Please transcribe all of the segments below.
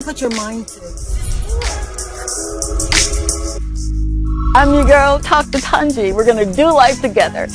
put your mind to. I'm your girl, talk to Tongie. We're gonna do life together.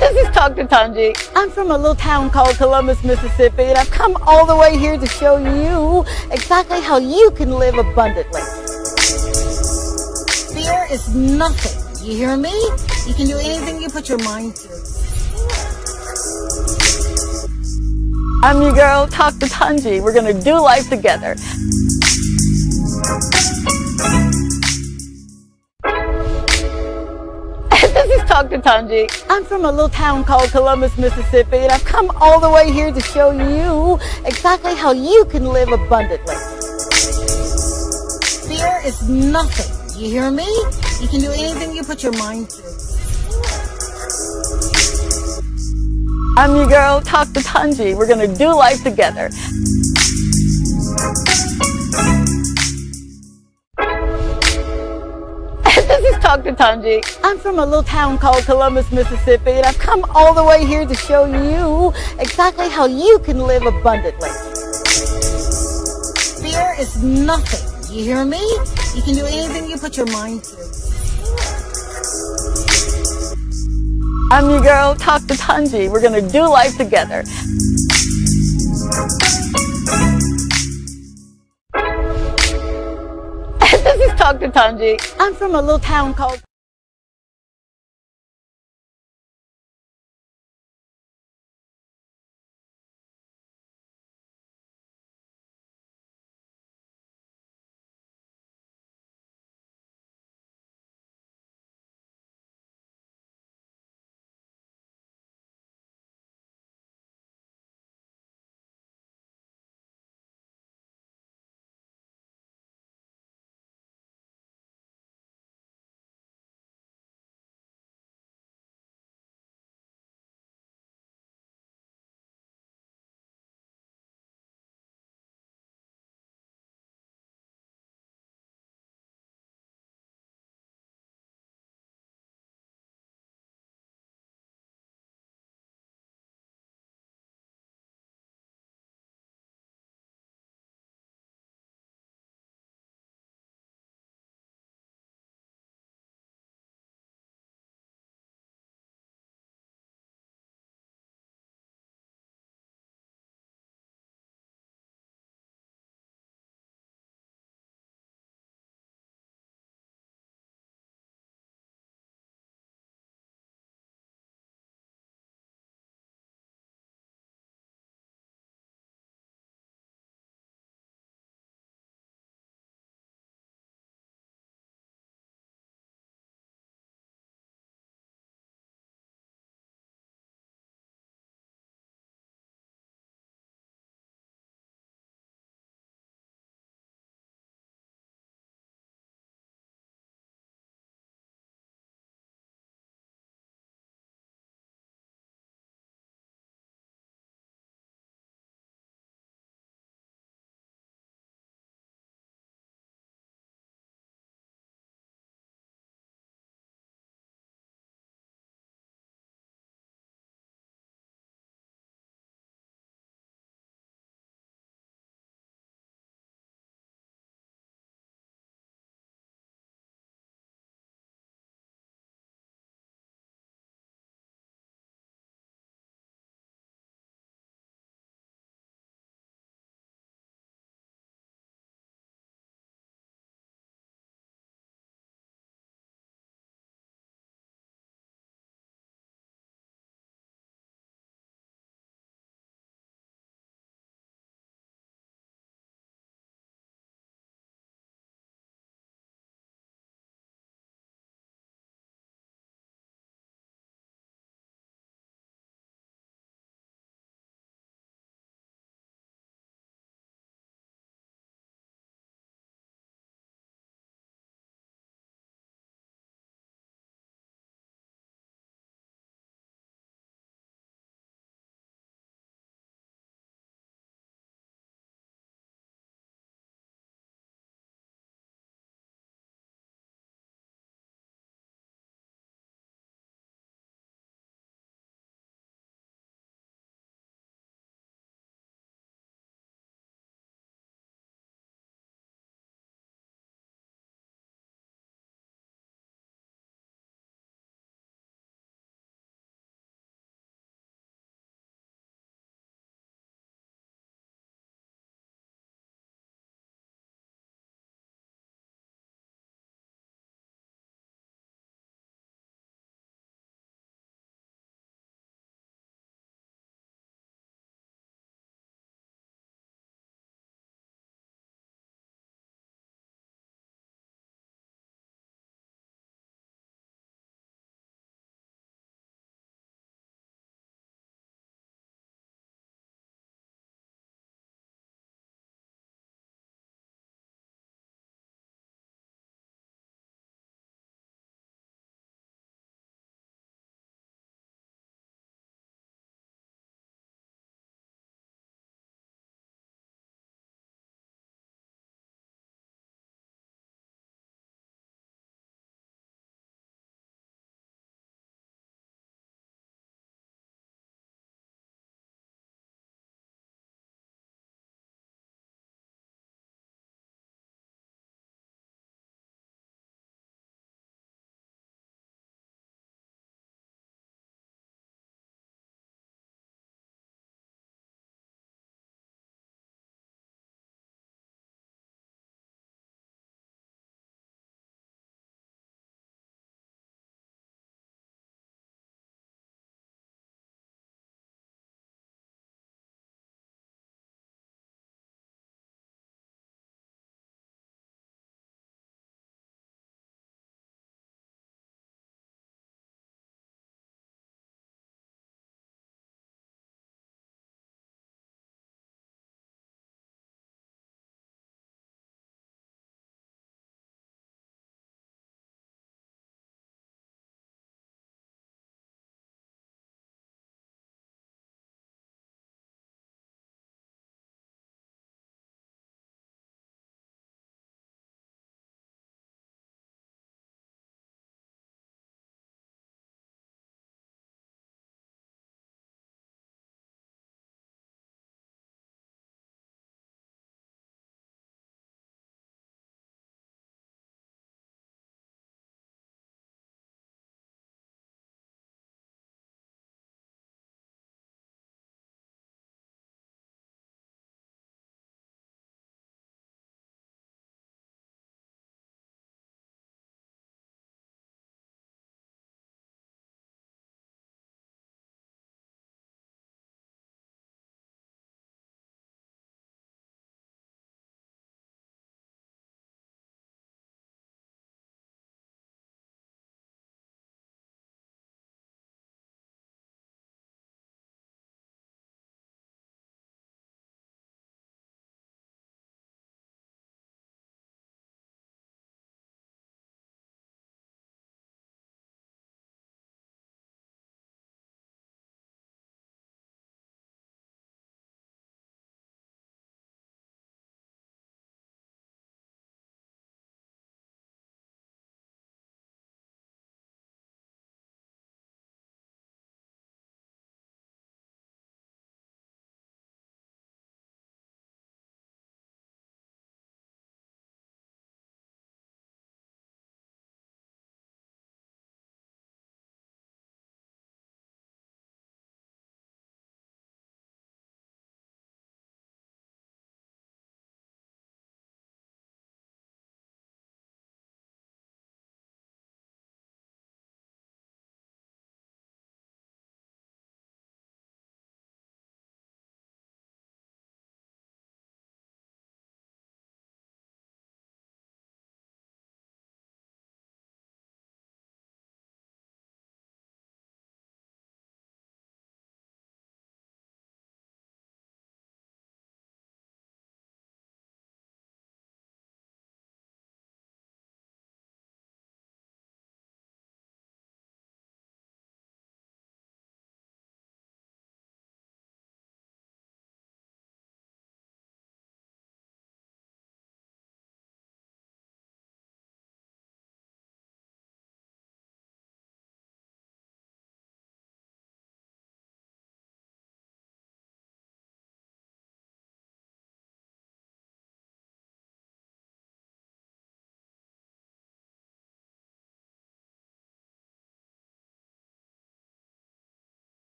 This is Talk to Tongie. I'm from a little town called Columbus, Mississippi, and I've come all the way here to show you exactly how you can live abundantly. Fear is nothing. You hear me? You can do anything you put your mind to. I'm your girl, talk to Tongie. We're gonna do life together. This is Talk to Tongie. I'm from a little town called Columbus, Mississippi, and I've come all the way here to show you exactly how you can live abundantly. Fear is nothing. You hear me? You can do anything you put your mind to. I'm your girl, talk to Tongie. We're gonna do life together. This is Talk to Tongie. I'm from a little town called Columbus, Mississippi, and I've come all the way here to show you exactly how you can live abundantly. Fear is nothing. You hear me? You can do anything you put your mind to. I'm your girl, talk to Tongie. We're gonna do life together. This is Talk to Tongie. I'm from a little town called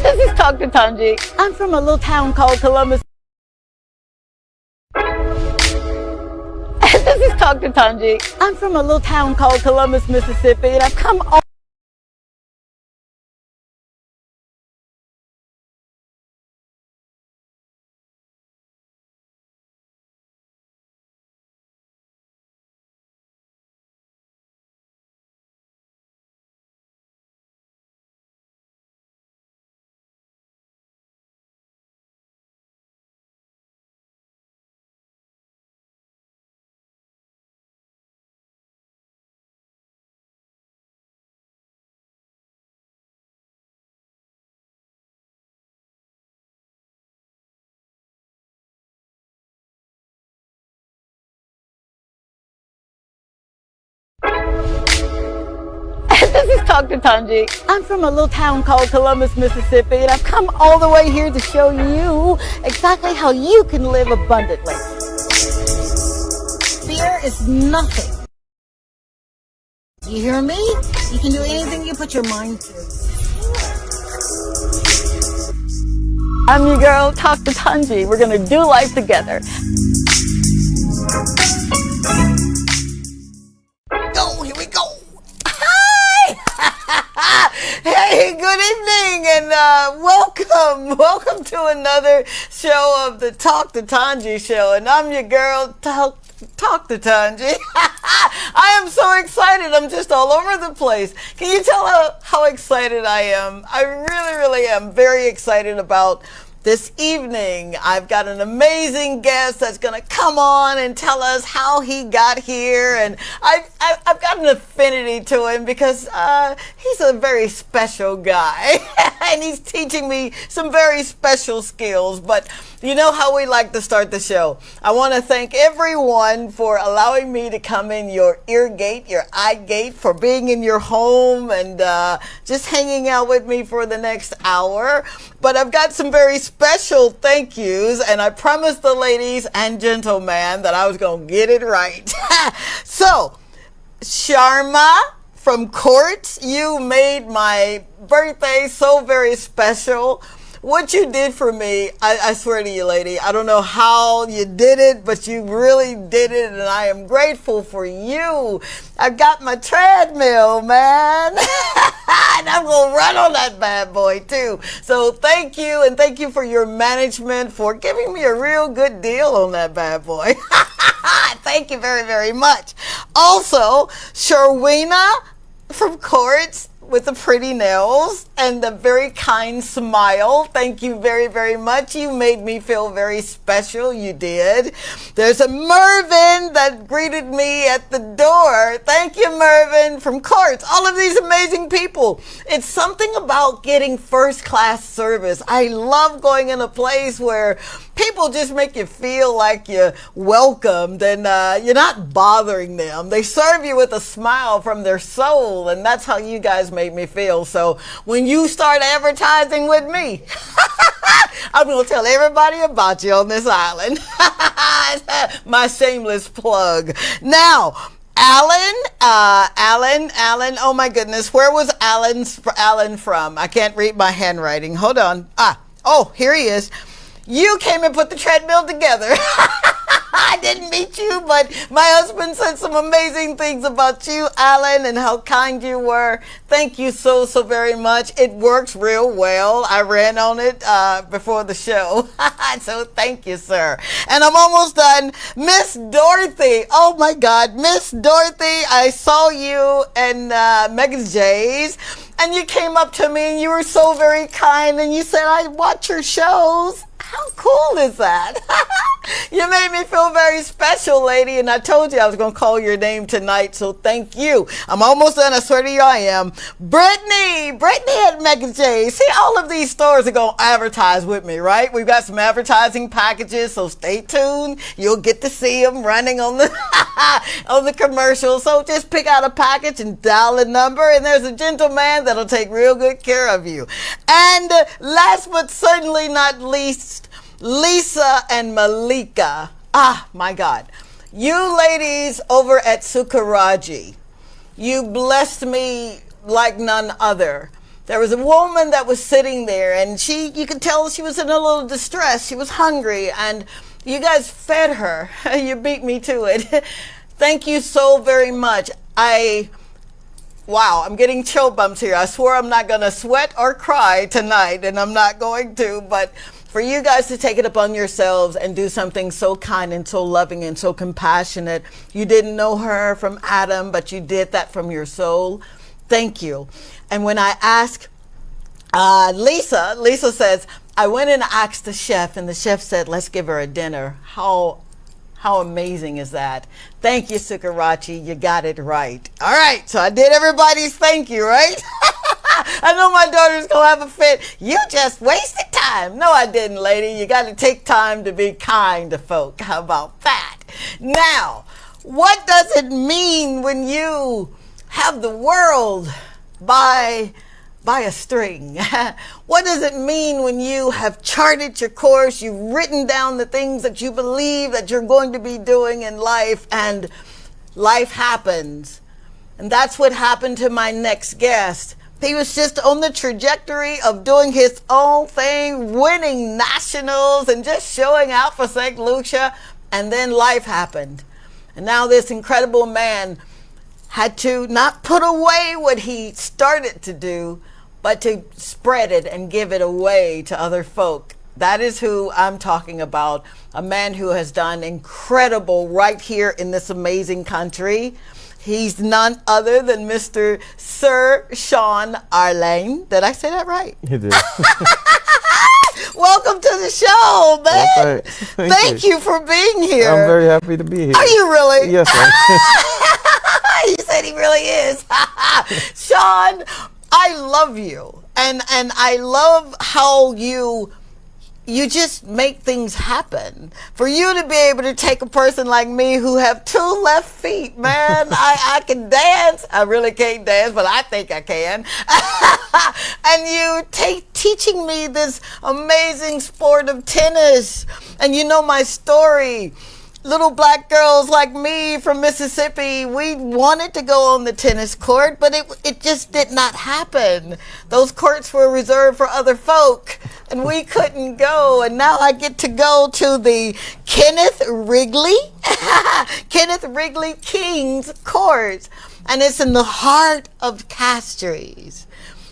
This is Talk to Tongie. I'm from a little town called Columbus. This is Talk to Tongie. I'm from a little town called Columbus, Mississippi, and I've come all This is Talk to Tongie. I'm from a little town called Columbus, Mississippi, and I've come all the way here to show you exactly how you can live abundantly. Fear is nothing. You hear me? You can do anything you put your mind to. I'm your girl, Talk to Tongie. We're gonna do life together. Oh, here we go. Hey, good evening and welcome to another show of the Talk to Tongie show, and I'm your girl, Talk to Tongie. I am so excited. I'm just all over the place. Can you tell how excited I am? I really am very excited about this evening. I've got an amazing guest that's going to come on and tell us how he got here, and I've got an affinity to him because he's a very special guy and he's teaching me some very special skills. But you know how we like to start the show. I want to thank everyone for allowing me to come in your ear gate, your eye gate, for being in your home and just hanging out with me for the next hour. But I've got some very special thank yous, and I promised the ladies and gentlemen that I was going to get it right. So, Sharma from Court, you made my birthday so very special. What you did for me, I swear to you, lady, I don't know how you did it, but you really did it, and I am grateful for you. I got my treadmill, man, and I'm going to run on that bad boy, too. So thank you, and thank you for your management for giving me a real good deal on that bad boy. Thank you very much. Also, Sharwina from Courts, with the pretty nails and the very kind smile. Thank you very much. You made me feel very special. You did. There's a Mervin that greeted me at the door. Thank you, Mervin from Courts. All of these amazing people. It's something about getting first class service. I love going in a place where people just make you feel like you're welcomed and you're not bothering them. They serve you with a smile from their soul, and that's how you guys made me feel. So when you start advertising with me, I'm going to tell everybody about you on this island. My shameless plug. Now, Alan, oh my goodness, where was Alan from? I can't read my handwriting. Hold on. Oh, here he is. You came and put the treadmill together. I didn't meet you, but my husband said some amazing things about you, Alan, and how kind you were. Thank you so very much. It works real well. I ran on it before the show. So thank you, sir. And I'm almost done. Miss Dorothy. Oh, my God. Miss Dorothy, I saw you in Megan J's, and you came up to me, and you were so very kind, and you said, I watch your shows. How cool is that? You made me feel very special, lady, and I told you I was going to call your name tonight, so thank you. I'm almost done. I swear to you I am. Brittany at Megan J. See, all of these stores are going to advertise with me, right? We've got some advertising packages, so stay tuned. You'll get to see them running on the on the commercial. So just pick out a package and dial a number, and there's a gentleman that'll take real good care of you. And last but certainly not least, Lisa and Malika. My God. You ladies over at Sukaraji, you blessed me like none other. there was a woman that was sitting there, and you could tell she was in a little distress. She was hungry, and you guys fed her. You beat me to it. Thank you so very much. Wow, I'm getting chill bumps here. I swear I'm not going to sweat or cry tonight, and I'm not going to, but for you guys to take it upon yourselves and do something so kind and so loving and so compassionate. You didn't know her from Adam, but you did that from your soul. Thank you. And when I ask Lisa says, I went and asked the chef, and the chef said, let's give her a dinner. How amazing is that? Thank you, Sukarachi. You got it right. All right, so I did everybody's thank you, right? I know my daughter's going to have a fit. You just wasted time. No, I didn't, lady. You got to take time to be kind to folk. How about that? Now, what does it mean when you have the world by a string? What does it mean when you have charted your course, you've written down the things that you believe that you're going to be doing in life, and life happens? And that's what happened to my next guest. He was just on the trajectory of doing his own thing, winning nationals and just showing out for St. Lucia, and then life happened. And now this incredible man had to not put away what he started to do, but to spread it and give it away to other folk. That is who I'm talking about, a man who has done incredible right here in this amazing country. He's none other than Mr. Sir Sean Arlain. Did I say that right? You did. Welcome to the show, man. Well, Thank you for being here. I'm very happy to be here. Are you really? Yes, sir. He said he really is. Sean, I love you, and I love how you just make things happen. For you to be able to take a person like me who have 2 left feet, man, I can dance. I really can't dance, but I think I can. And you teaching me this amazing sport of tennis, and you know my story. Little black girls like me from Mississippi, we wanted to go on the tennis court, but it just did not happen. Those courts were reserved for other folk, and we couldn't go. And now I get to go to the Kenneth Wrigley King's court, and it's in the heart of Castries.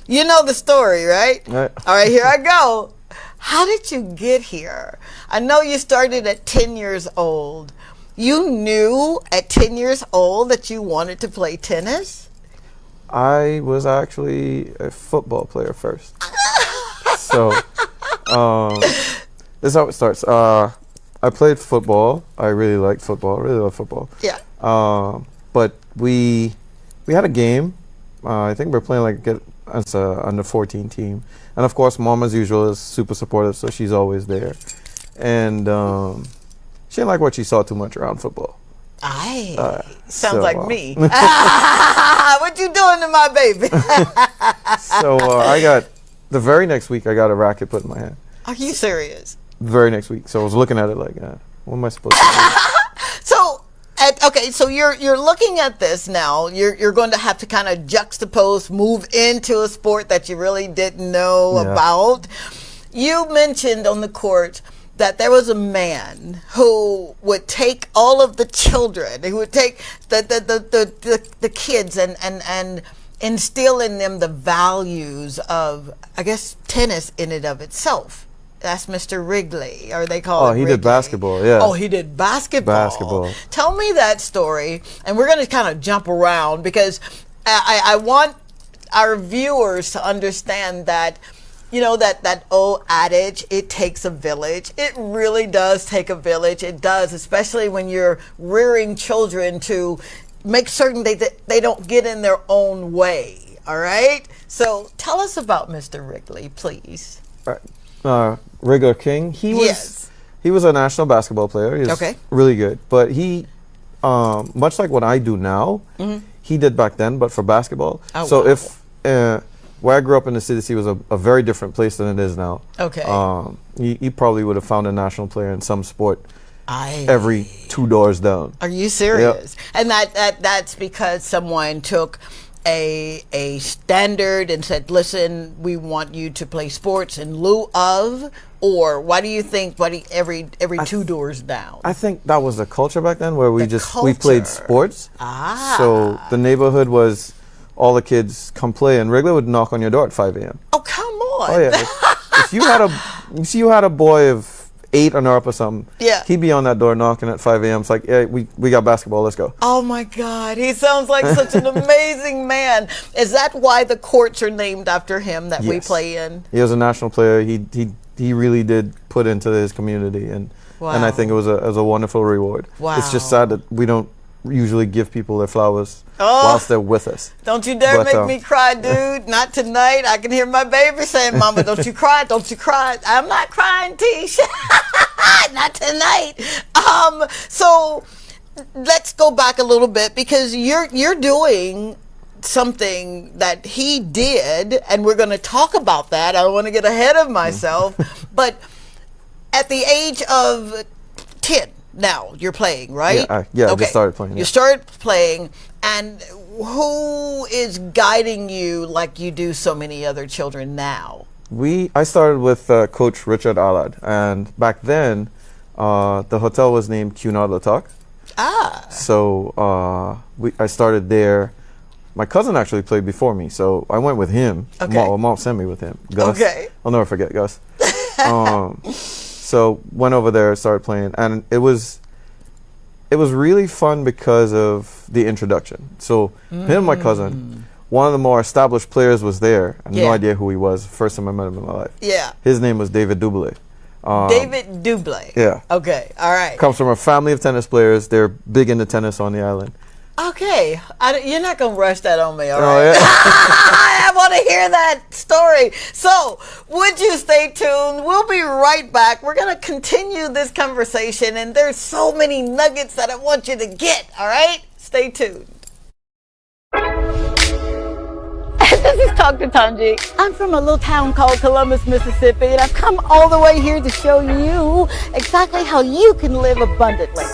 You know the story, right? Right. All right, here I go. How did you get here? I know you started at 10 years old. You knew at 10 years old that you wanted to play tennis? I was actually a football player first. So, this is how it starts. I played football. I really liked football. Really love football. Yeah. But we had a game. I think we were playing as a under 14 team. And of course, mom, as usual, is super supportive, so she's always there. And she didn't like what she saw too much around football. Sounds like me. What you doing to my baby? So the very next week, I got a racket put in my hand. Are you serious? The very next week. So I was looking at it like, what am I supposed to do? So you're looking at this now. You're going to have to kind of juxtapose, move into a sport that you really didn't know about. You mentioned on the court that there was a man who would take all of the children, who would take the kids and instill in them the values of, I guess, tennis in and of itself. That's Mr. Wrigley, or they call it he Wrigley. did basketball, yeah. Oh, he did basketball. Tell me that story, and we're going to kind of jump around because I want our viewers to understand that, you know, that old adage, it takes a village. It really does take a village. It does, especially when you're rearing children to make certain that they don't get in their own way, all right? So tell us about Mr. Wrigley, please. Wrigley King, he was a national basketball player. He was really good. But he, much like what I do now, he did back then, but for basketball. Oh, so wow. if where I grew up in the city was a very different place than it is now. Okay. You probably would have found a national player in some sport every 2 doors down. Are you serious? Yep. And that's because someone took a standard and said, listen, we want you to play sports in lieu of? Or why do you think every two doors down? I think that was the culture back then where we culture. played sports. So the neighborhood was all the kids come play, and Wrigley would knock on your door at 5 a.m. Oh, come on. Oh yeah. If you had a boy of 8 or up or something, yeah, he'd be on that door knocking at 5 a.m. It's like, yeah, we got basketball, let's go. Oh my God, he sounds like such an amazing man. Is that why the courts are named after him that we play in? He was a national player. He really did put into his community, and I think it was a wonderful reward. Wow. It's just sad that we don't usually give people their flowers whilst they're with us. Don't you dare make me cry, dude. Not tonight. I can hear my baby saying, Mama, don't you cry, don't you cry. I'm not crying, Tish. Not tonight. So let's go back a little bit, because you're doing something that he did, and we're going to talk about that. I don't want to get ahead of myself. But at the age of 10, now you're playing, right? Yeah, I just started playing. You started playing, and who is guiding you like you do so many other children now? I started with Coach Richard Arlain, and back then the hotel was named Cunard Latok. So I started there. My cousin actually played before me, so I went with him. Okay. Mom sent me with him. Gus. Okay. I'll never forget Gus. So went over there, started playing, and it was really fun because of the introduction. So him and my cousin, one of the more established players was there. I had no idea who he was. First time I met him in my life. Yeah. His name was David Dublé. David Dublé. Yeah. Okay. All right. Comes from a family of tennis players. They're big into tennis on the island. Okay, you're not going to rush that on me, all Oh, right? yeah. I want to hear that story. So, would you stay tuned? We'll be right back. We're going to continue this conversation, and there's so many nuggets that I want you to get, all right? Stay tuned. This is Talk to Tongie. I'm from a little town called Columbus, Mississippi, and I've come all the way here to show you exactly how you can live abundantly.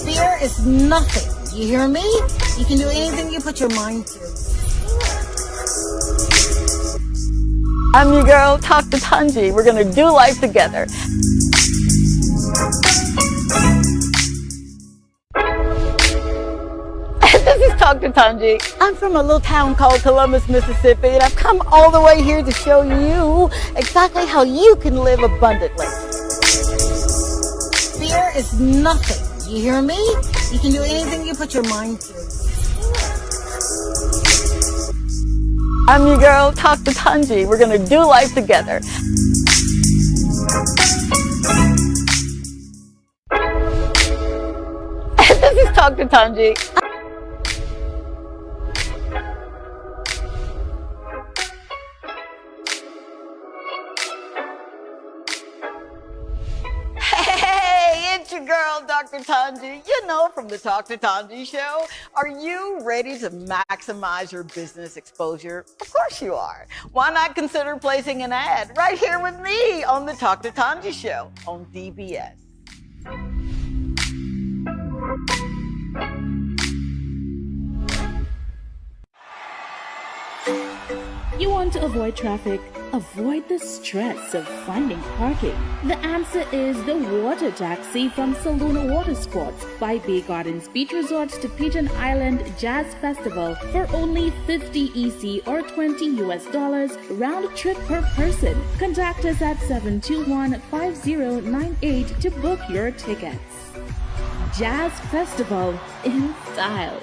Fear is nothing. You hear me? You can do anything you put your mind to. I'm your girl, Talk to Tongie. We're going to do life together. This is Talk to Tongie. I'm from a little town called Columbus, Mississippi, and I've come all the way here to show you exactly how you can live abundantly. Fear is nothing. You hear me? You can do anything you put your mind to. I'm your girl, Talk to Tongie. We're going to do life together. This is Talk to Tongie. Your girl, Dr. Tongie, you know, from the Talk to Tongie show. Are you ready to maximize your business exposure? Of course you are. Why not consider placing an ad right here with me on the Talk to Tongie show on DBS? You want to avoid traffic? Avoid the stress of finding parking. The answer is the water taxi from Saloon Water Sports by Bay Gardens Beach Resorts to Pigeon Island Jazz Festival for only $50 EC or $20 US round trip per person. Contact us at 721-5098 to book your tickets. Jazz Festival in style.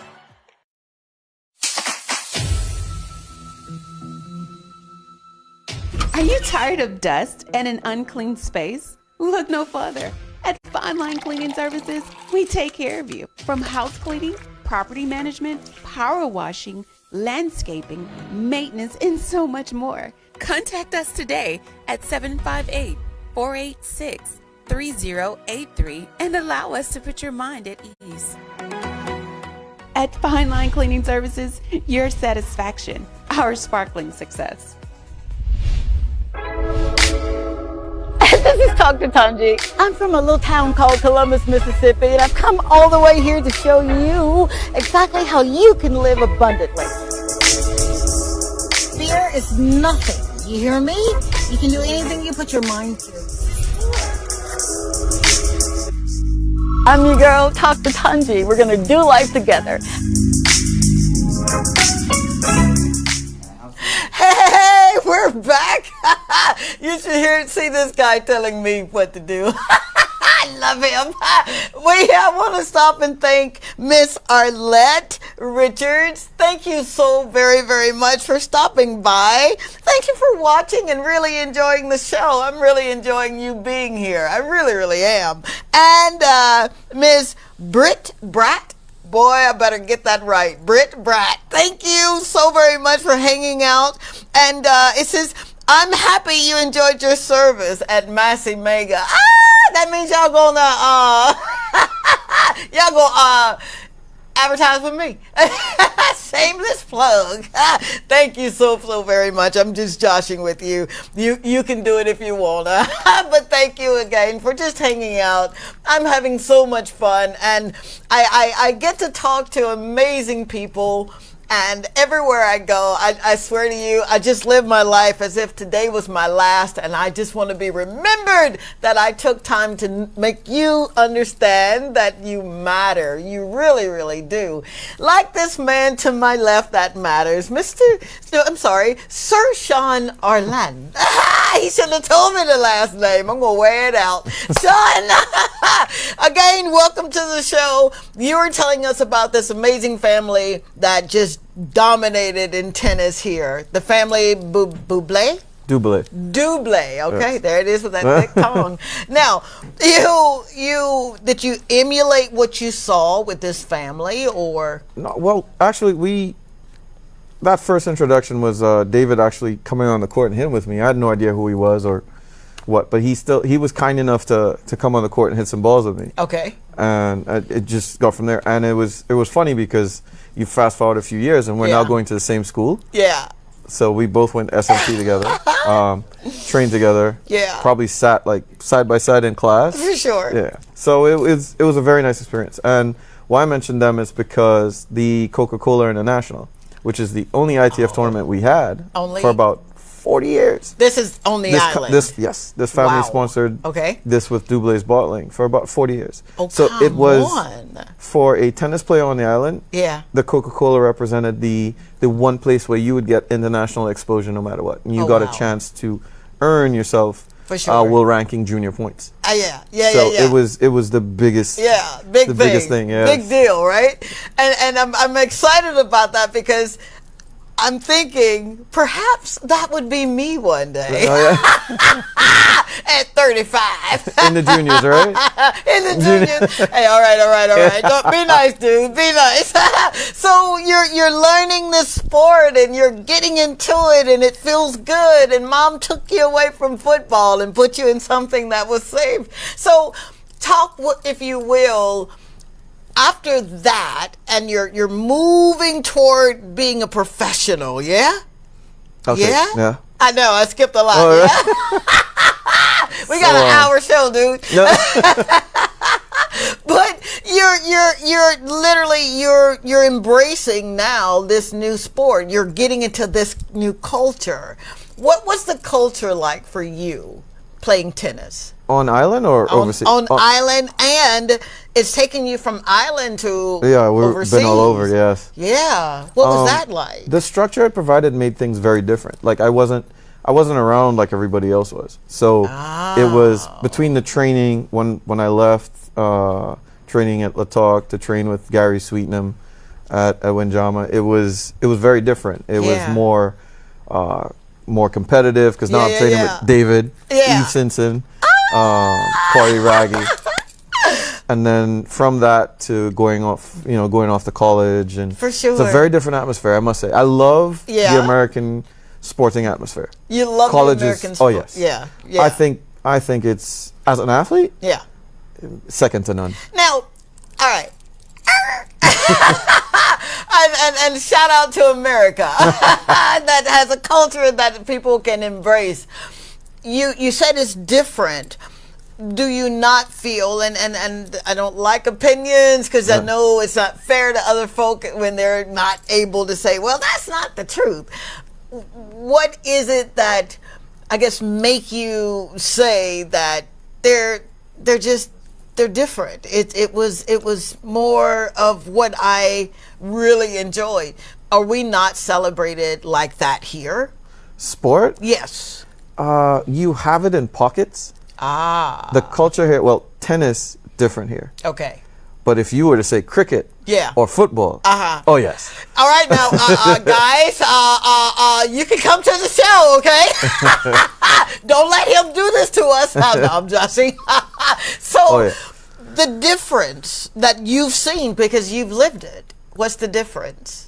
Are you tired of dust and an unclean space? Look no further. At Fine Line Cleaning Services, we take care of you. From house cleaning, property management, power washing, landscaping, maintenance, and so much more. Contact us today at 758-486-3083 and allow us to put your mind at ease. At Fine Line Cleaning Services, your satisfaction, our sparkling success. This this is Dr. Tongie. I'm from a little town called Columbus, Mississippi, and I've come all the way here to show you exactly how you can live abundantly. Fear is nothing. You hear me? You can do anything you put your mind to. I'm your girl, Dr. Tongie. We're going to do life together. Hey, we're back. You should see this guy telling me what to do. I love him. I want to stop and thank Miss Arlette Richards. Thank you so very, very much for stopping by. Thank you for watching and really enjoying the show. I'm really enjoying you being here. I really, really am. And Miss Britt Bratt. Boy, I better get that right. Britt Bratt. Thank you so very much for hanging out. And it says, I'm happy you enjoyed your service at Massey Mega. That means y'all gonna advertise with me. Shameless plug. Thank you so very much. I'm just joshing with you. You can do it if you wanna. But thank you again for just hanging out. I'm having so much fun, and I get to talk to amazing people. And everywhere I go, I swear to you, I just live my life as if today was my last, and I just want to be remembered that I took time to make you understand that you matter. You really, really do. Like this man to my left that matters, Sir Sean Arlain. He should have told me the last name. I'm going to wear it out. Sean, again, welcome to the show. You were telling us about this amazing family that just dominated in tennis here. The family Buble? Duble. Okay, yes. There it is with that thick tongue. Now, did you emulate what you saw with this family, or? No, well, actually, that first introduction was David actually coming on the court and hitting with me. I had no idea who he was or what, but he was kind enough to come on the court and hit some balls with me. Okay. And it just got from there. And it was funny because you fast forward a few years and we're now going to the same school. Yeah. So we both went SMT together, trained together. Yeah. Probably sat like side by side in class. For sure. Yeah. So it was a very nice experience. And why I mentioned them is because the Coca-Cola International, which is the only ITF tournament we had for about 40 years. This is on the island. This family sponsored this with Dublé's bottling for about 40 years. Oh, so it was for a tennis player on the island. Yeah. The Coca-Cola represented the one place where you would get international exposure no matter what. And you got a chance to earn yourself world ranking junior points. So it was the biggest biggest thing. Yeah. Big deal, right? And I'm excited about that because I'm thinking perhaps that would be me one day. At 35. In the juniors, right? In the juniors. Hey, all right. Don't be nice, dude. Be nice. So you're learning this sport and you're getting into it and it feels good, and mom took you away from football and put you in something that was safe. So talk, if you will, after that, and you're moving toward being a professional, yeah? Okay. Yeah? I know, I skipped a lot. We got an hour show, dude. No. But you're literally you're embracing now this new sport. You're getting into this new culture. What's the culture like for you playing tennis? On island or overseas? On island, and it's taking you from island to overseas. Been all over, yes. Yeah. What was that like? The structure it provided made things very different. Like I wasn't around like everybody else was. So it was between the training when I left training at La Talk to train with Gary Sweetnam at Windjama. It was very different. It was more competitive because now I'm training with David, Eve Simpson, Corey Raggy. And then from that to going off to college, and for sure, it's a very different atmosphere, I must say. I love the American sporting atmosphere. You love colleges, the American sport. Oh yes, yeah. I think it's, as an athlete, second to none. Now, all right. and shout out to America that has a culture that people can embrace. You said it's different. do you not feel, and I don't like opinions because I know it's not fair to other folk when they're not able to say, well, that's not the truth. What is it that, I guess, make you say that they're different? It was more of what I really enjoyed. Are we not celebrated like that here? Sport? Yes. You have it in pockets. Ah. The culture here, well, tennis, different here. Okay. But if you were to say cricket or football, oh yes. All right, now, guys, you can come to the show, okay? Don't let him do this to us. No, I'm joshing. So, the difference that you've seen, because you've lived it, what's the difference?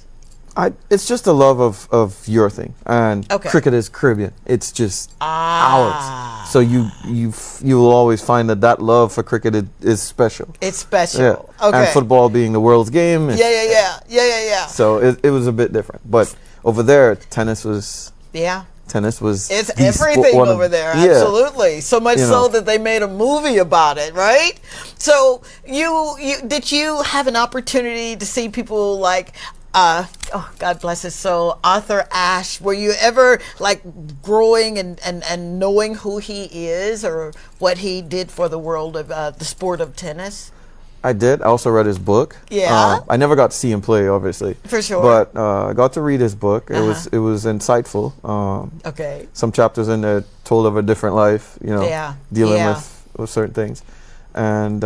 It's just a love of your thing, and cricket is Caribbean. It's just ours. So you'll always find that love for cricket is special. It's special. Yeah. Okay. And football being the world's game. Yeah. So it was a bit different, but over there, tennis was. Yeah. Tennis was. It's everything over there. Absolutely. So much so that they made a movie about it, right? So did you have an opportunity to see people like? God bless his soul, Arthur Ashe. Were you ever like growing and knowing who he is or what he did for the world of the sport of tennis? I did. I also read his book. Yeah. I never got to see him play, obviously. For sure. But I got to read his book. It was insightful. Okay. Some chapters in there told of a different life, dealing with certain things, and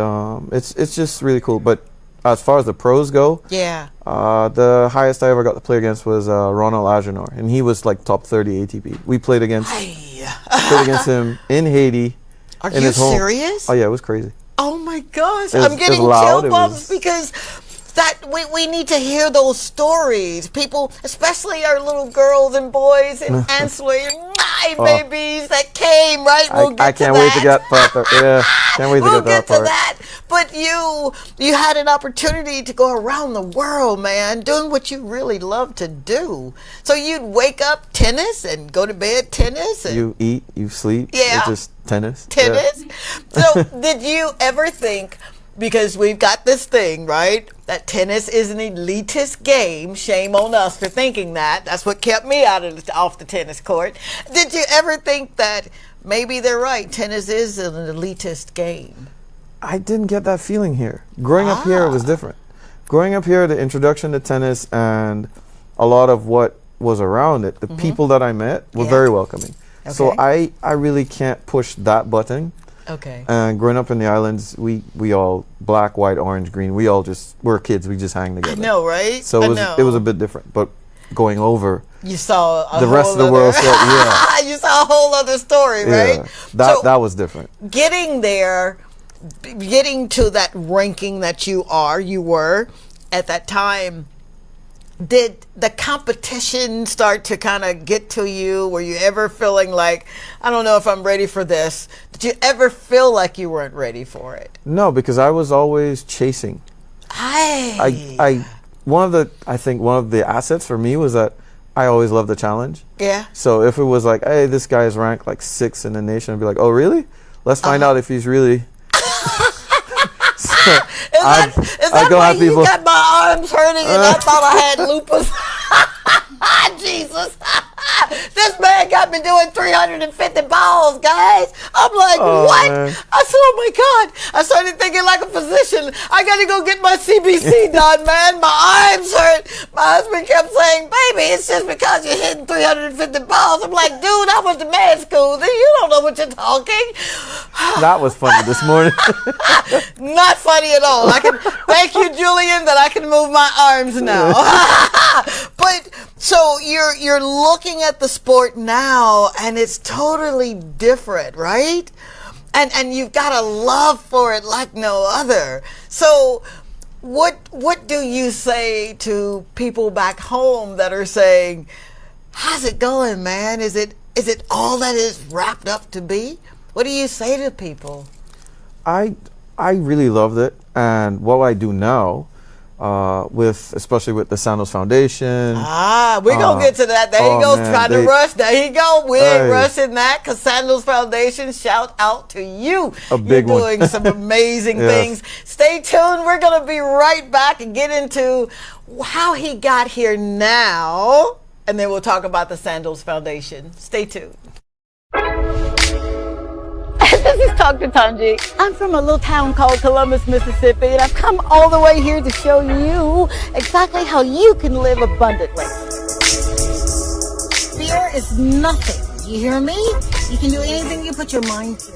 it's just really cool. But as far as the pros go, the highest I ever got to play against was Ronald Agenor, and he was like top 30 ATP. We played against him in Haiti. Are you serious? Oh yeah, it was crazy. Oh my gosh, I'm getting chill bumps because that we need to hear those stories. People, especially our little girls and boys and ancillary babies that came, right? I can't wait to get that. Yeah, can't wait to get that part. But you had an opportunity to go around the world, man, doing what you really love to do. So you'd wake up tennis and go to bed tennis. And you eat, you sleep. Yeah. It's just tennis. Tennis. Yeah. So did you ever think, because we've got this thing, right, that tennis is an elitist game. Shame on us for thinking that. That's what kept me off the tennis court. Did you ever think that maybe they're right, tennis is an elitist game? I didn't get that feeling here. Growing up here, it was different. Growing up here, the introduction to tennis and a lot of what was around it, the people that I met were very welcoming. Okay. So I really can't push that button. Okay. And growing up in the islands, we all black, white, orange, green. We're kids. We just hang together. I know, right? So it was a bit different. But going over, you saw the rest of the world. You saw a whole other story, right? Yeah, that was different. Getting there, getting to that ranking that you were at that time. Did the competition start to kind of get to you? Were you ever feeling like, I don't know if I'm ready for this? Did you ever feel like you weren't ready for it? No, because I was always chasing. One of the assets for me was that I always loved the challenge. Yeah. So if it was like, hey, this guy's ranked like 6th in the nation, I'd be like, oh, really? Let's find out if he's really... Is that why you got my arms hurting and I thought I had lupus? Jesus. This man got me doing 350 balls, guys. I'm like, what? Man. I said, oh my God. I started thinking like a physician. I got to go get my CBC done, man. My arms hurt. My husband kept saying, baby, it's just because you're hitting 350 balls. I'm like, dude, I went to med school. You don't know what you're talking. That was funny this morning. Not funny at all. Thank you, Julian, that I can move my arms now. But so you're looking at the sport now, and it's totally different, right? And you've got a love for it like no other. So what do you say to people back home that are saying, how's it going, man? Is it all that is wrapped up to be? What do you say to people? I really loved it, and what I do now, especially with the Sandals Foundation. We're going to get to that. There you go. Man, Trying to rush. There you go. We ain't rushing that because Sandals Foundation, shout out to you. A big You're one. doing some amazing Yes. things. Stay tuned. We're going to be right back and get into how he got here now. And then we'll talk about the Sandals Foundation. Stay tuned. This is Dr. Tongie. I'm from a little town called Columbus, Mississippi, and I've come all the way here to show you exactly how you can live abundantly. Fear is nothing. You hear me? You can do anything you put your mind to.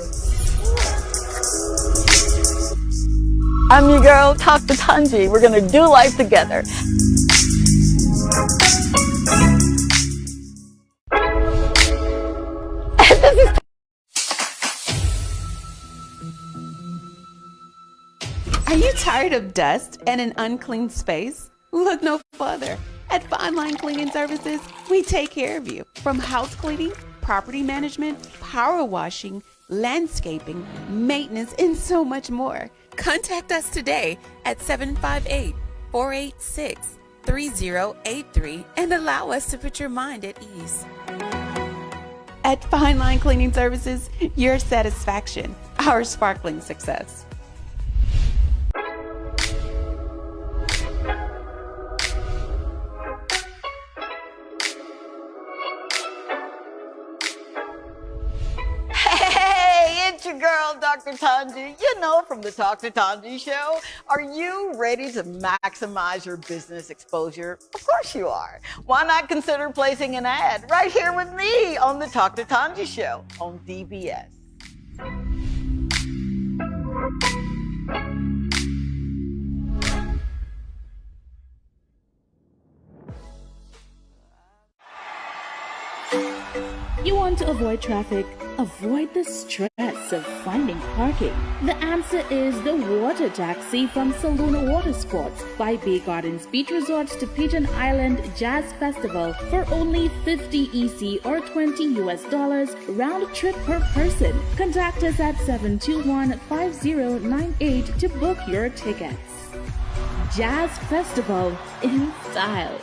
I'm your girl, Dr. Tongie. We're going to do life together. Are you tired of dust and an unclean space? Look no further. At Fine Line Cleaning Services, we take care of you. From house cleaning, property management, power washing, landscaping, maintenance, and so much more. Contact us today at 758-486-3083 and allow us to put your mind at ease. At Fine Line Cleaning Services, your satisfaction, our sparkling success. Your girl, Dr. Tongie, you know, from the Talk to Tongie show. Are you ready to maximize your business exposure? Of course you are. Why not consider placing an ad right here with me on the Talk to Tongie show on DBS? You want to avoid traffic? Avoid the stress of finding parking? The answer is the water taxi from Saluna Water Sports by Bay Gardens Beach Resorts to Pigeon Island Jazz Festival for only $50 EC or $20 US round trip per person. Contact us at 721-5098 to book your tickets. Jazz Festival in style.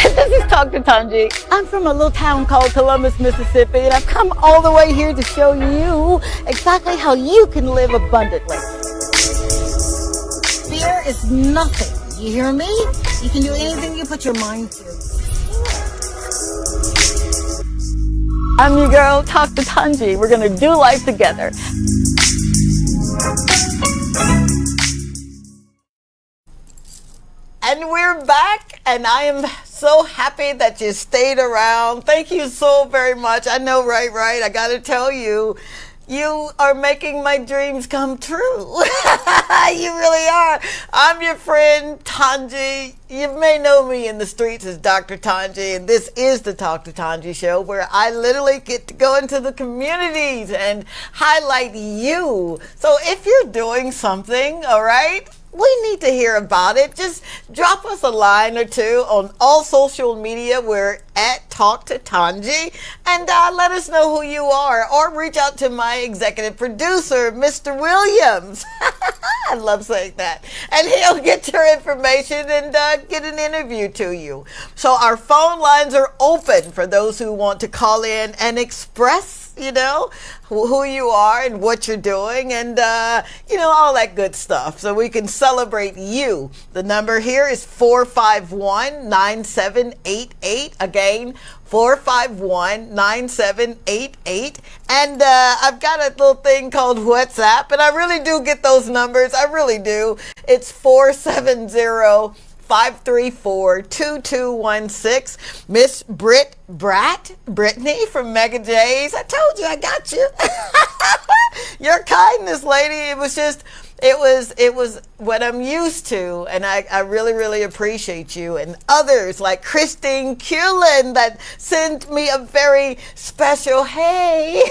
This is Dr. Tongie. I'm from a little town called Columbus, Mississippi, and I've come all the way here to show you exactly how you can live abundantly. Fear is nothing. You hear me? You can do anything you put your mind to. I'm your girl, Dr. Tongie. We're going to do life together. And we're back, and I am so happy that you stayed around. Thank you so very much. I know, right? I got to tell you, you are making my dreams come true. You really are. I'm your friend, Tongie. You may know me in the streets as Dr. Tongie, and this is the Talk to Tongie show, where I literally get to go into the communities and highlight you. So if you're doing something, all right, we need to hear about it. Just drop us a line or two on all social media. We're at Talk to Tongie, and let us know who you are, or reach out to my executive producer, Mr. Williams. I love saying that. And he'll get your information and get an interview to you. So our phone lines are open for those who want to call in and express, you know, who you are and what you're doing, and you know, all that good stuff, so we can celebrate you. The number here is 451-9788. Again, 451-9788. And I've got a little thing called WhatsApp, and I really do get those numbers. I really do. It's 470-534-2216. Miss Brittany from Mega J's. I told you I got you. Your kindness, lady. It was what I'm used to, and I really, really appreciate you, and others like Christine Cullen that sent me a very special hey.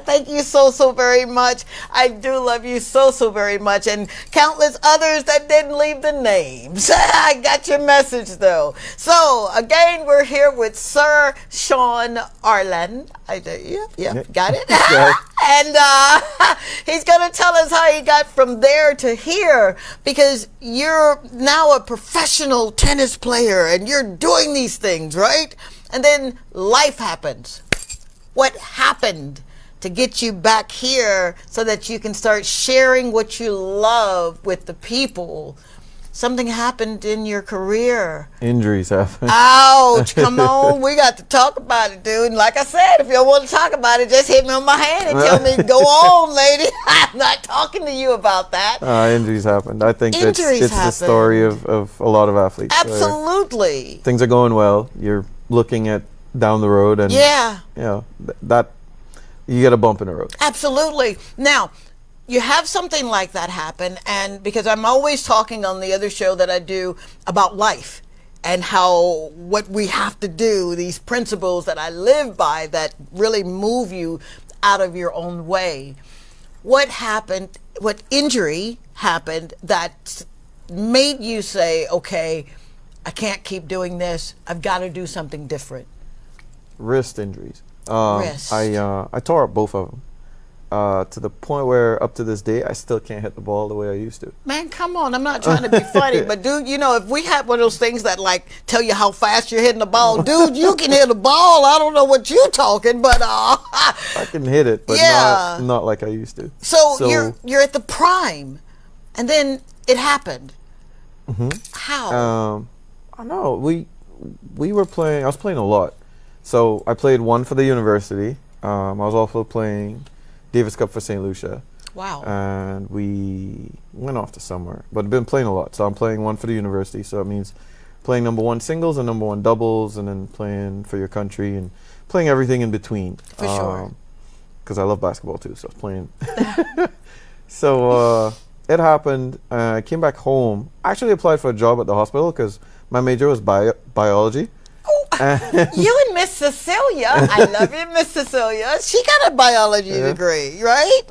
Thank you so very much. I do love you so very much, and countless others that didn't leave the names. I got your message though. So again, we're here with Sir Sean Arlain. I do. Yep, Yeah. got it. Yeah. And he's going to tell us how he got from there to here, because you're now a professional tennis player and you're doing these things, right? And then life happens. What happened to get you back here so that you can start sharing what you love with the people? Something happened in your career. Injuries happen. Ouch, come on. We got to talk about it, dude. And like I said, if you don't want to talk about it, just hit me on my hand and tell me, go on, lady. I'm not talking to you about that. Injuries happened. I think Injuries it's the story of a lot of athletes. Absolutely. Things are going well. You're looking at down the road, and Yeah, you know that you get a bump in the road. absolutely. Now, you have something like that happen, and because I'm always talking on the other show that I do about life and how what we have to do, these principles that I live by that really move you out of your own way. What happened, what injury happened that made you say, okay, I can't keep doing this, I've got to do something different? Wrist injuries. Wrist. I tore up both of them. To the point where up to this day I still can't hit the ball the way I used to. Man, come on. I'm not trying to be funny, but dude, you know, if we had one of those things that like tell you how fast you're hitting the ball, dude, you can hit a ball. I don't know what you're talking, but I can hit it, but Yeah. not like I used to. so you're at the prime, and then it happened. How? I know we were playing. I was playing a lot, so I played one for the university. I was also playing Davis Cup for St. Lucia. Wow. And we went off to somewhere, but I've been playing a lot. So I'm playing one for the university, so it means playing number one singles and number one doubles, and then playing for your country and playing everything in between. For sure. Because I love basketball too, so I was playing. So it happened. I came back home. I actually applied for a job at the hospital because my major was biology. You and Miss Cecilia. I love you, Miss Cecilia. She got a biology degree, right?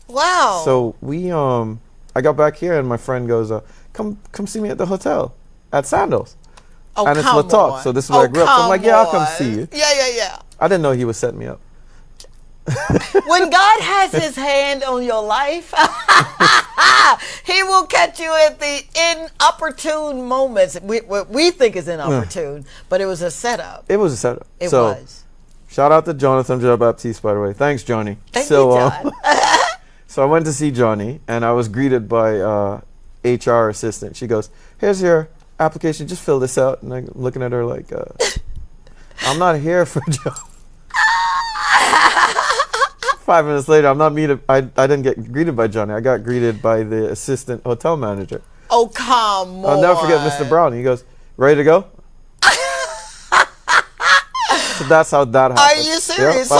Wow. So we I got back here and my friend goes, come see me at the hotel at Sandals. Oh, And it's come La Talk, on. so this is where I grew up. So I'm like, yeah, I'll come on. see you. Yeah. I didn't know he was setting me up. When God has his hand on your life, he will catch you at the inopportune moments. What we think is inopportune, but it was a setup. It was a setup. It so, was. Shout out to Jonathan Jean-Baptiste, by the way. Thanks, Johnny. Thank you, John. So I went to see Johnny, and I was greeted by HR assistant. She goes, here's your application. Just fill this out. And I'm looking at her like, I'm not here for a job. 5 minutes later, I didn't get greeted by Johnny. I got greeted by the assistant hotel manager. Oh, come on. I'll never forget Mr. Brown. He goes, ready to go? So that's how that happened. Are you serious?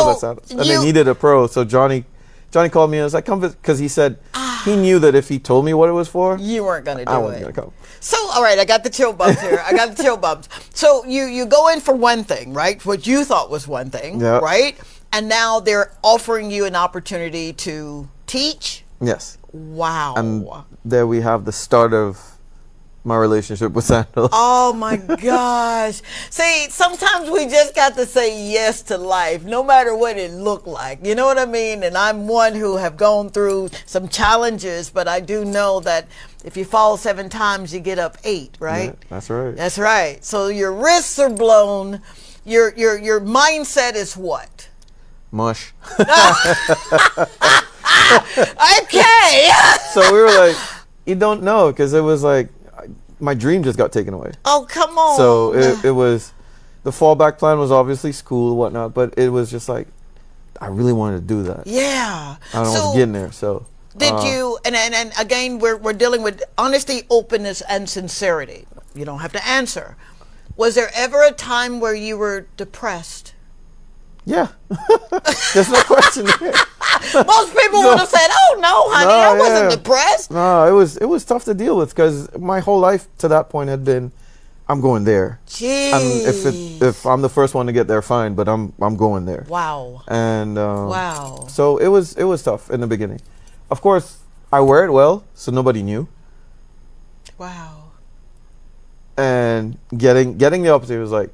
And they needed a pro. So Johnny called me and was like, come visit. Because he said he knew that if he told me what it was for, You weren't going to do it. I wasn't going to come. So, all right, I got the chill bumps here. So you go in for one thing, right? What you thought was one thing, Yeah. right? And now they're offering you an opportunity to teach? Yes. Wow. And there we have the start of my relationship with Sandals. Oh my gosh. See, sometimes we just got to say yes to life, no matter what it looked like. You know what I mean? And I'm one who have gone through some challenges, but I do know that if you fall 7 times, you get up 8, right? Yeah, that's right. That's right. So your wrists are blown. Your mindset is what? Mush. Okay. So we were like, you don't know, because it was like, my dream just got taken away. Oh, come on. So it was, the fallback plan was obviously school and whatnot, but it was just like, I really wanted to do that. Yeah. I was getting there, so. Did you, and again, we're dealing with honesty, openness, and sincerity. You don't have to answer. Was there ever a time where you were depressed? Yeah. There's no question there. Most people would have said, oh, no, honey, I wasn't depressed. No, it was tough to deal with, because my whole life to that point had been, I'm going there. Jeez. And if I'm the first one to get there, fine, but I'm going there. Wow. And Wow. So it was tough in the beginning. Of course, I wear it well, so nobody knew. Wow. And getting the opportunity was like,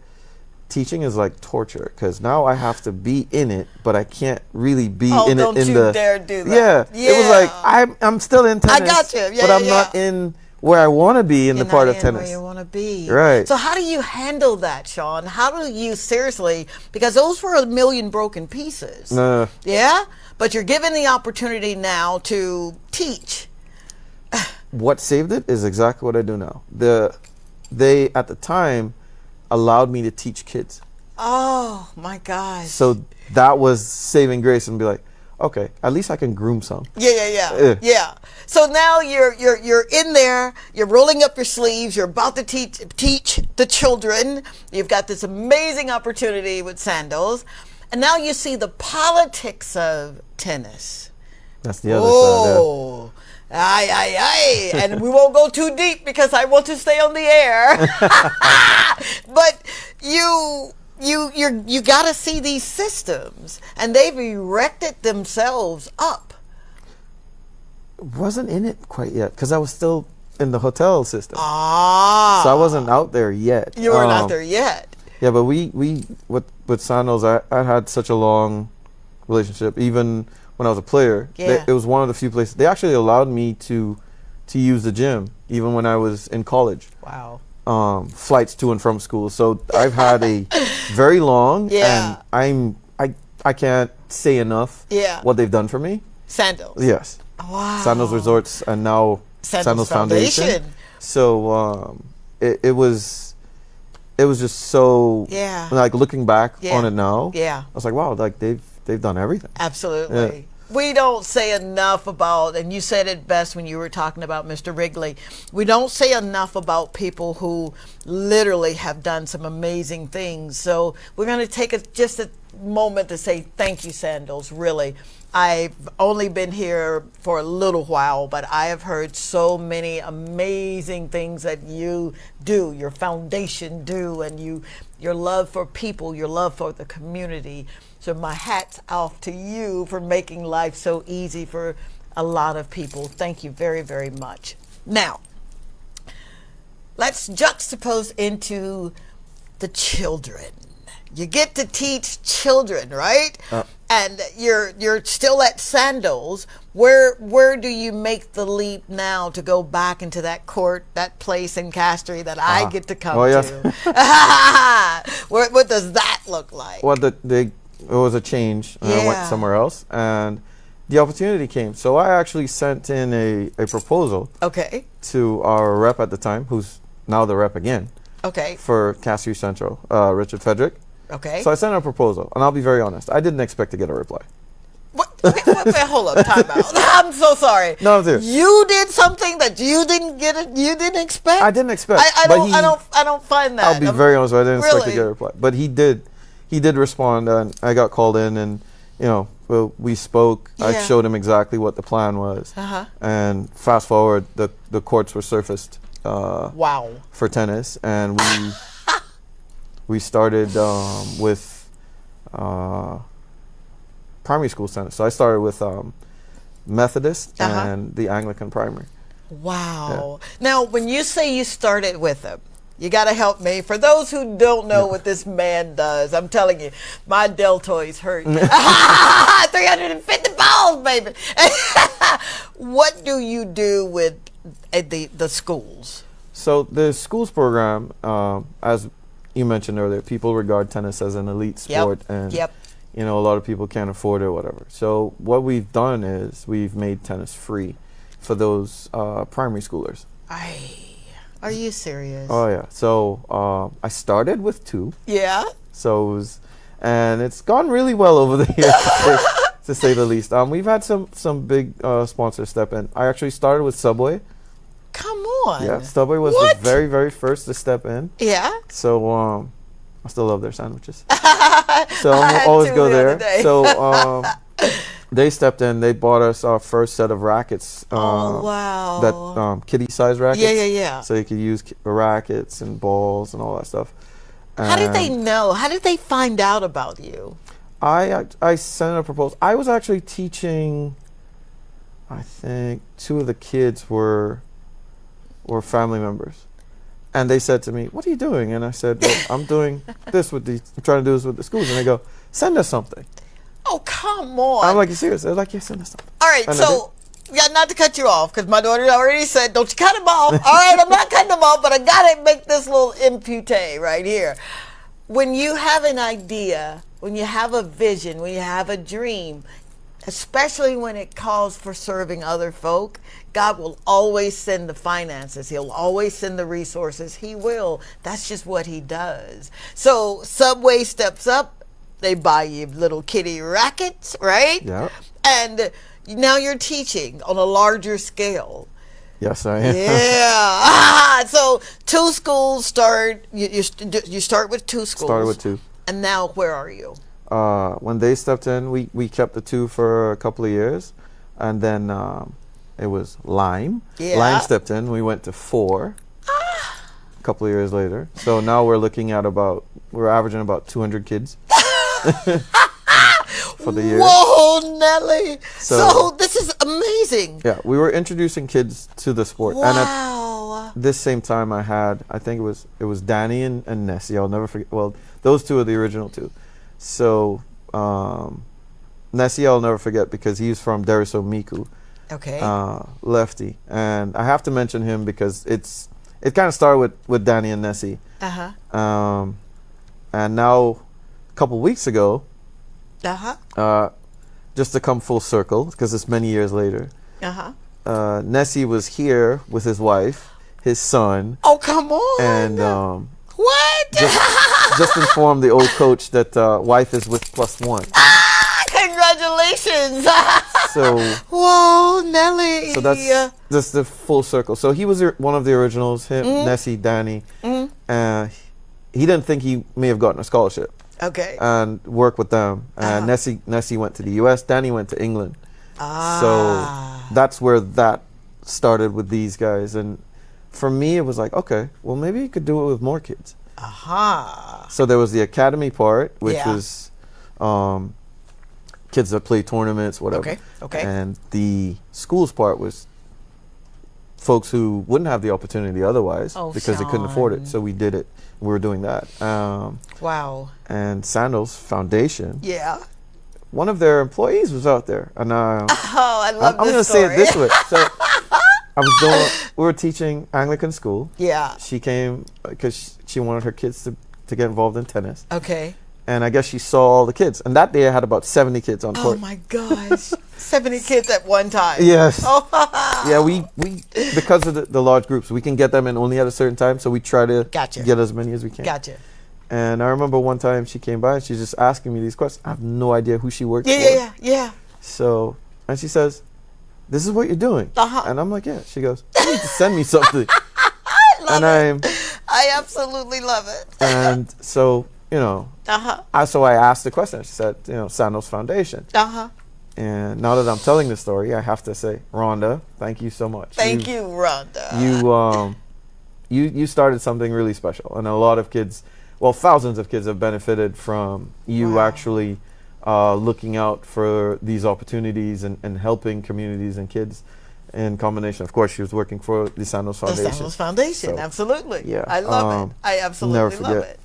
teaching is like torture because now I have to be in it, but I can't really be Oh, in don't it. you dare do that. Yeah, it was like I'm still in tennis. I got you. Yeah, but I'm yeah. not in where I want to be in You're the part not of in tennis. where you want to be. Right. So how do you handle that, Sean? How do you seriously, because those were a million broken pieces. Yeah? But you're given the opportunity now to teach. What saved it is exactly what I do now. They at the time allowed me to teach kids. Oh my gosh. So that was saving grace and be like, okay, at least I can groom some. Yeah. So now you're in there. You're rolling up your sleeves. You're about to teach the children. You've got this amazing opportunity with Sandals, and now you see the politics of tennis. That's the other side. Oh, aye. And we won't go too deep because I want to stay on the air. But you got to see these systems, and they've erected themselves up. Wasn't in it quite yet because I was still in the hotel system. So Ah. I wasn't out there yet. You weren't out there yet. Yeah, but we with Sandals, I had such a long relationship. Even when I was a player, Yeah. it was one of the few places they actually allowed me to use the gym, even when I was in college. Wow. Flights to and from school. So I've had a very long, Yeah. and I can't say enough. Yeah. What they've done for me. Sandals. Yes. Wow. Sandals Resorts and now Sandals Sandals Foundation. So it was just so, Yeah. like looking back Yeah. on it now. Yeah. I was like, wow, like they've done everything. Absolutely. We don't say enough about, and you said it best when you were talking about Mr. Wrigley, we don't say enough about people who literally have done some amazing things. So we're going to take just a moment to say thank you, Sandals, really. I've only been here for a little while, but I have heard so many amazing things that you do, your foundation do, and your love for people, your love for the community. So my hat's off to you for making life so easy for a lot of people. Thank you very, very much. Now, let's juxtapose into the children. You get to teach children, right? And you're still at Sandals. Where do you make the leap now to go back into that court, that place in Castry that I get to come to? What does that look like? Well, it was a change. I went Yeah. somewhere else, and the opportunity came. So I actually sent in a proposal Okay. to our rep at the time, who's now the rep again Okay. for Castry Central, Richard Fedrick. Okay. So I sent a proposal, and I'll be very honest, I didn't expect to get a reply. Wait, hold up, time out. I'm so sorry. No, I'm serious. You did something that you didn't get it. You didn't expect. I didn't expect. I don't find that. I'll be very honest, I didn't expect to Really? get a reply. But he did respond, and I got called in, and we spoke. I Yeah. showed him exactly what the plan was, and fast forward, the courts were surfaced Wow. for tennis, and we started with primary school tennis. So I started with Methodist and the Anglican primary. Wow. Now, when you say you started with him, you got to help me. For those who don't know what this man does, I'm telling you, my deltoids hurt. 350 balls, baby. What do you do with the schools? So the schools program, as you mentioned earlier, people regard tennis as an elite sport, and a lot of people can't afford it or whatever. So what we've done is we've made tennis free for those primary schoolers. Are you serious? Oh yeah. So I started with 2. Yeah. So and it's gone really well over the years, to say the least. We've had some big sponsors step in. I actually started with Subway. Come on. Yeah, Subway was What? the very, very first to step in. Yeah. So I still love their sandwiches. So I I'm had always to go the there. other day. So they stepped in. They bought us our first set of rackets. Oh, wow. That kitty size rackets. Yeah. So you could use rackets and balls and all that stuff. How did they And know? How did they find out about you? I sent a proposal. I was actually teaching. I think 2 of the kids were family members. And they said to me, "What are you doing?" And I said, "Well, I'm doing this with I'm trying to do this with the schools." And they go, "Send us something." Oh, come on. I'm like, "You serious?" They're like, "Yeah, send us something." All right, And so, yeah, not to cut you off, because my daughter already said, don't you cut him off. All right, I'm not cutting him off, but I got to make this little impute right here. When you have an idea, when you have a vision, when you have a dream, especially when it calls for serving other folk, God will always send the finances. He'll always send the resources. He will. That's just what he does. So Subway steps up. They buy you little kitty rackets, right? Yeah. And now you're teaching on a larger scale. Yes, I am. Yeah. So 2 schools start. You start with 2 schools. Started with 2. And now where are you? When they stepped in, we kept the 2 for a couple of years, and then it was Lime. Yeah. Lime stepped in. We went to 4. A couple of years later. So now we're looking at we're averaging about 200 kids for the year. Whoa, Nelly! So this is amazing. Yeah, we were introducing kids to the sport, and Wow. at this same time, I think it was Danny and Nessie. I'll never forget. Well, those 2 are the original 2. So Nessie, I'll never forget because he's from Deriso Miku. Okay. Lefty, and I have to mention him because it kind of started with Danny and Nessie. And now a couple weeks ago, just to come full circle because it's many years later, Nessie was here with his wife, his son. Oh, come on. And what? just informed the old coach that wife is with +1. Congratulations. So whoa, Nelly. So that's the full circle. So he was one of the originals, him, Nessie, Danny. He didn't think he may have gotten a scholarship. Okay. And worked with them. And Nessie went to the U.S. Danny went to England. So that's where that started with these guys. And for me, it was like, okay, well, maybe you could do it with more kids. So there was the academy part, which was kids that play tournaments, whatever. Okay. And the schools part was folks who wouldn't have the opportunity otherwise because they couldn't afford it. So we did it. We were doing that. Wow. And Sandals Foundation. Yeah. One of their employees was out there, and I love I'm going to this say story. it this way. So we were teaching Anglican school. Yeah. She came because she wanted her kids to get involved in tennis. Okay. And I guess she saw all the kids. And that day I had about 70 kids on court. Oh my gosh. 70 kids at one time. Yes. Oh. Yeah, we because of the large groups, we can get them in only at a certain time. So we try to get as many as we can. Gotcha. And I remember one time she came by and she's just asking me these questions. I have no idea who she works for. Yeah. So, and she says, "This is what you're doing." And I'm like, "Yeah." She goes, "You need to send me something." I absolutely love it. And so, so I asked the question. She said, Sandals Foundation. And now that I'm telling the story, I have to say, Rhonda, thank you so much. Thank you, Rhonda. You started something really special, and a lot of kids, well, thousands of kids have benefited from you actually looking out for these opportunities and helping communities and kids. In combination, of course, she was working for the Sandals Foundation. The Sandals Foundation, So, absolutely. Yeah, I love it. I absolutely never forget. love it.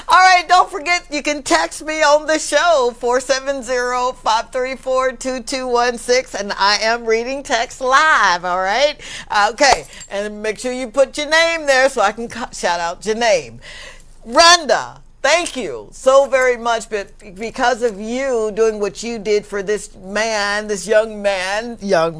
All right, don't forget, you can text me on the show, 470-534-2216, and I am reading text live, all right? Okay, and make sure you put your name there so I can shout out your name. Rhonda, thank you so very much, but because of you doing what you did for this young man, yeah,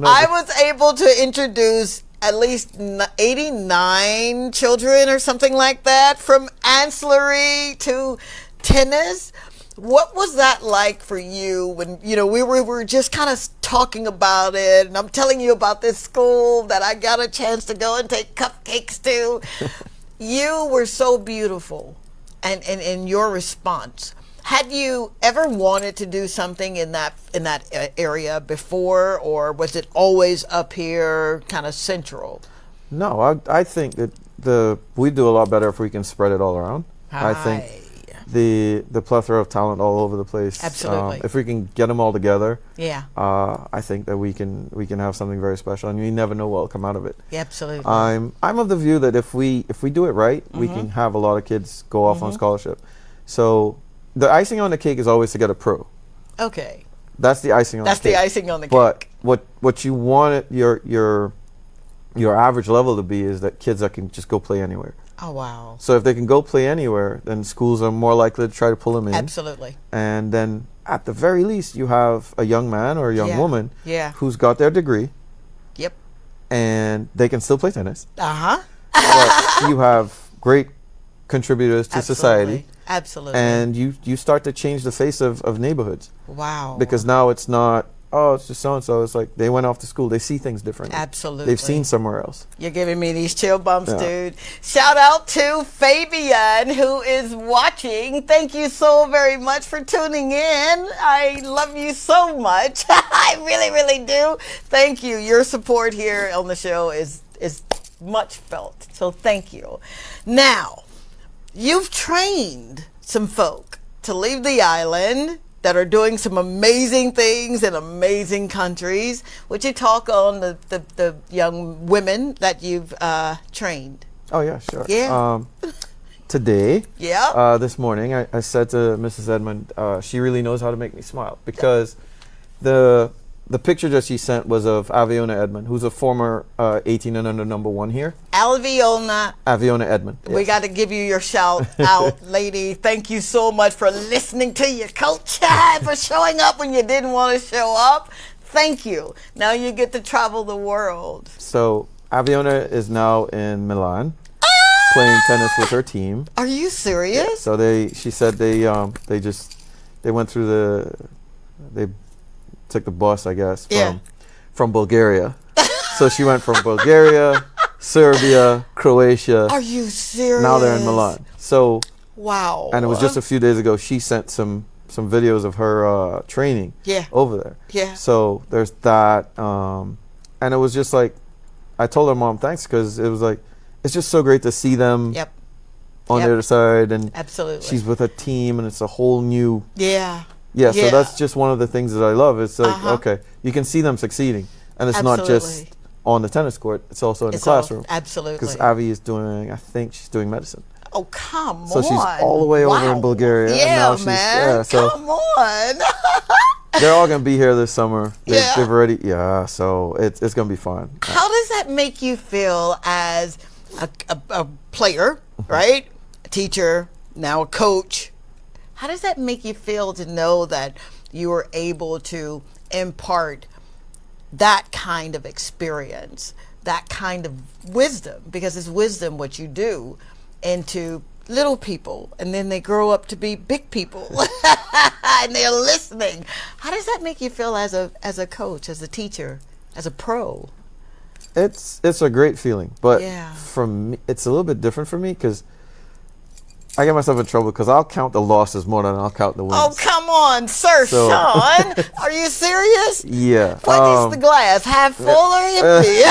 I was able to introduce at least 89 children or something like that, from ancillary to tennis. What was that like for you when, we were just kind of talking about it, and I'm telling you about this school that I got a chance to go and take cupcakes to. You were so beautiful and in your response. Had you ever wanted to do something in that area before, or was it always up here, kind of central? No, I think that we do a lot better if we can spread it all around. I think the plethora of talent all over the place. Absolutely. If we can get them all together, Yeah. I think that we can have something very special, and you never know what will come out of it. Yeah, absolutely. I'm of the view that if we do it right, we Mm-hmm. can have a lot of kids go off on scholarship. So the icing on the cake is always to get a pro. Okay. That's the icing on That's the cake. the icing on the But cake. what you want it, your average level to be is that kids that can just go play anywhere. Oh, wow. So if they can go play anywhere, then schools are more likely to try to pull them in. Absolutely. And then at the very least, you have a young man or a young Yeah. woman Yeah. who's got their degree, Yep. and they can still play tennis. Uh-huh. But you have great contributors to society, Absolutely. and you start to change the face of neighborhoods, Wow. because now it's not, oh, it's just so and so. It's like they went off to school. They see things differently. Absolutely. They've seen somewhere else. You're giving me these chill bumps, Yeah. dude. Shout out to Fabian, who is watching. Thank you so very much for tuning in. I love you so much. I really, really do. Thank you. Your support here on the show is much felt. So thank you. Now, you've trained some folk to leave the island that are doing some amazing things in amazing countries. Would you talk on the young women that you've trained? Oh yeah, sure. Yeah. Today, Yeah. this morning, I said to Mrs. Edmond, she really knows how to make me smile, because the picture that she sent was of Aviona Edmond, who's a former 18 and under #1 here. Alviona, Aviona Edmond. we yes. got to give you your shout out, lady. Thank you so much for listening to your coach, for showing up when you didn't want to show up. Thank you. Now you get to travel the world. So Aviona is now in Milan, playing tennis with her team. Are you serious? So she said they went through they took the bus, I guess, from Bulgaria. So she went from Bulgaria, Serbia, Croatia. Are you serious? Now they're in Milan. So, Wow. and it was just a few days ago, she sent some videos of her training over there. Yeah. So there's that. And it was just like, I told her mom thanks, because it was like, it's just so great to see them Yep. on the other side. And Absolutely. she's with a team, and it's a whole new. Yeah. Yeah, so Yeah. that's just one of the things that I love. It's like, Uh-huh. okay, you can see them succeeding. And it's not just Absolutely. on the tennis court, it's also in It's the all- classroom. absolutely. Because Avi is doing, I think she's doing medicine. Oh, come on. So she's all the way over in Bulgaria, and Yeah, now she's- man. yeah, so- Come on. They're all going to be here this summer. Yeah. They've already, so it's going to be fun. How does that make you feel as a player, right? A teacher, now a coach. How does that make you feel to know that you were able to impart that kind of experience, that kind of wisdom, because it's wisdom what you do, into little people, and then they grow up to be big people and they're listening. How does that make you feel as a coach, as a teacher, as a pro? It's a great feeling, but Yeah. for me, it's a little bit different for me, because I get myself in trouble because I'll count the losses more than I'll count the wins. Oh, come on, Sir So- Sean. Are you serious? Yeah. What is the glass, half full or empty?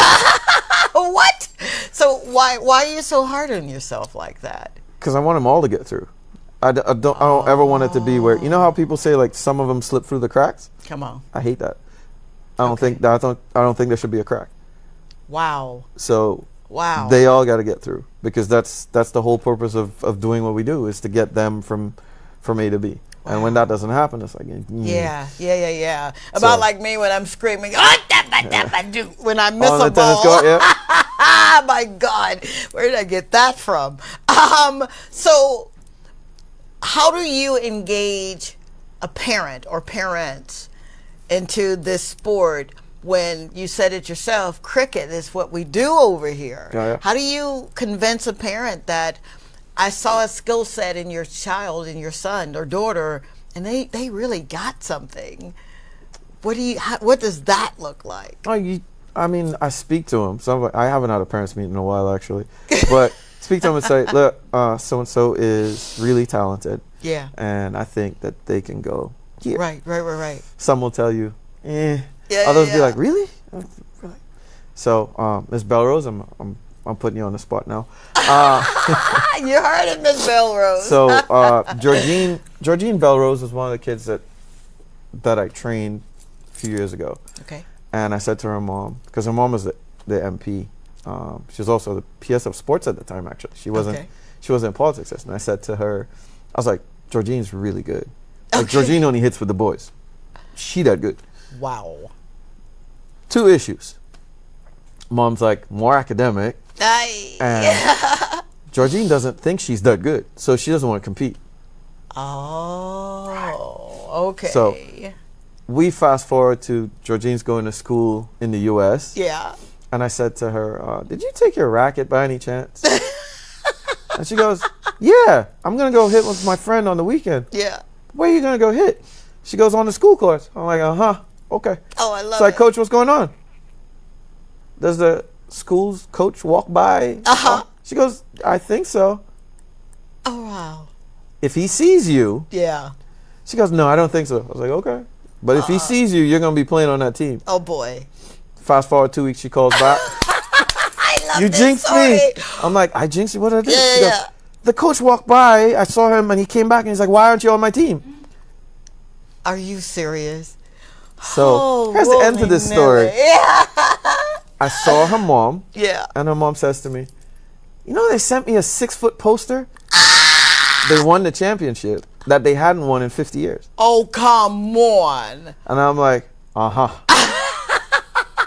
What? So why are you so hard on yourself like that? Because I want them all to get through. I don't ever want it to be where, you know how people say like some of them slip through the cracks? Come on. I hate that. I don't think there should be a crack. Wow. So Wow. they all got to get through, because that's the whole purpose of doing what we do, is to get them from A to B. And when that doesn't happen, it's like Yeah. About So- like me when I'm screaming, "Ah, da-ba-da-ba-do," when I miss on a the tennis ball. court, yeah. Ah, my God, where did I get that from? So how do you engage a parent or parents into this sport when you said it yourself, cricket is what we do over here? Yeah. How do you convince a parent that I saw a skill set in your child, in your son or daughter, and they really got something? What does that look like? I speak to them. So I haven't had a parents meeting in a while, actually, but speak to them and say, look, so and so is really talented. Yeah. And I think that they can go here. Right. Some will tell you, Yeah, Others yeah, be yeah. like, really? So, Miss Belrose, I'm I'm putting you on the spot now. You heard it, Miss Belrose. So Georgine Belrose was one of the kids that I trained a few years ago. Okay. And I said to her mom, because her mom was the MP. She was also the PS of sports at the time. Actually, she wasn't in politics. And I said to her, I was like, Georgine's really good. Like Georgine only hits with the boys. She that good. Wow. 2 issues. Mom's like more academic, and Georgine doesn't think she's that good, so she doesn't want to compete. Oh, okay. So we fast forward to Georgine's going to school in the U.S. Yeah. And I said to her, did you take your racket by any chance? And she goes, yeah, I'm going to go hit with my friend on the weekend. Yeah. Where are you going to go hit? She goes, on the school course. I'm like, okay. Oh, I love So it. Coach, what's going on? Does the school's coach walk by? She goes, I think so. Oh, wow. If he sees you, Yeah. she goes, no, I don't think so. I was like, okay. But if he sees you, you're going to be playing on that team. Oh, boy. Fast forward 2 weeks, she calls back. I love You this jinxed story. me. I'm like, I jinxed you? What did I do? Yeah, She goes, yeah. the coach walked by, I saw him, and he came back, and he's like, why aren't you on my team? Are you serious? So here's the end to this story. Yeah. I saw her mom, Yeah. and her mom says to me, you know, they sent me a 6-foot poster. They won the championship that they hadn't won in 50 years. Oh, come on. And I'm like,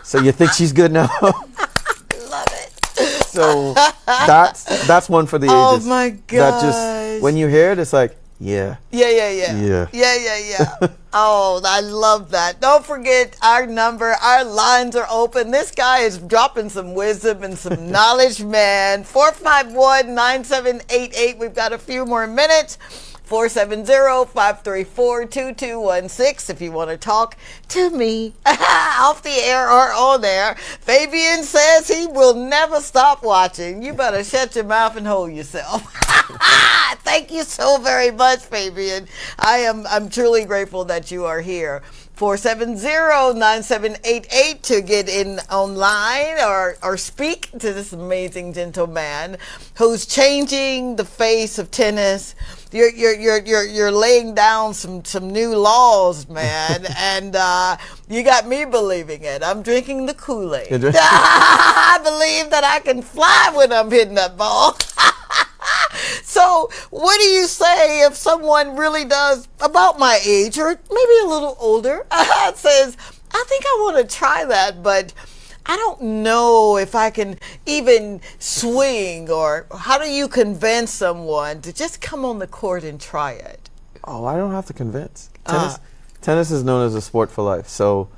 So you think she's good now? Love it. So that's one for the ages. Oh, my That gosh. just, when you hear it, it's like, yeah. Yeah. Oh, I love that. Don't forget our number. Our lines are open. This guy is dropping some wisdom and some knowledge, man. 451-9788. We've got a few more minutes. 470-534-2216 if you want to talk to me off the air or on air. Fabian says he will never stop watching. You better shut your mouth and hold yourself. Thank you so very much, Fabian. I'm truly grateful that you are here. 470-9788 to get in online or speak to this amazing gentleman who's changing the face of tennis. You're laying down some new laws, man, and you got me believing it. I'm drinking the Kool-Aid. I believe that I can fly when I'm hitting that ball. So what do you say if someone really does, about my age or maybe a little older, says, I think I want to try that, but I don't know if I can even swing, or how do you convince someone to just come on the court and try it? Oh, I don't have to convince. Tennis is known as a sport for life. So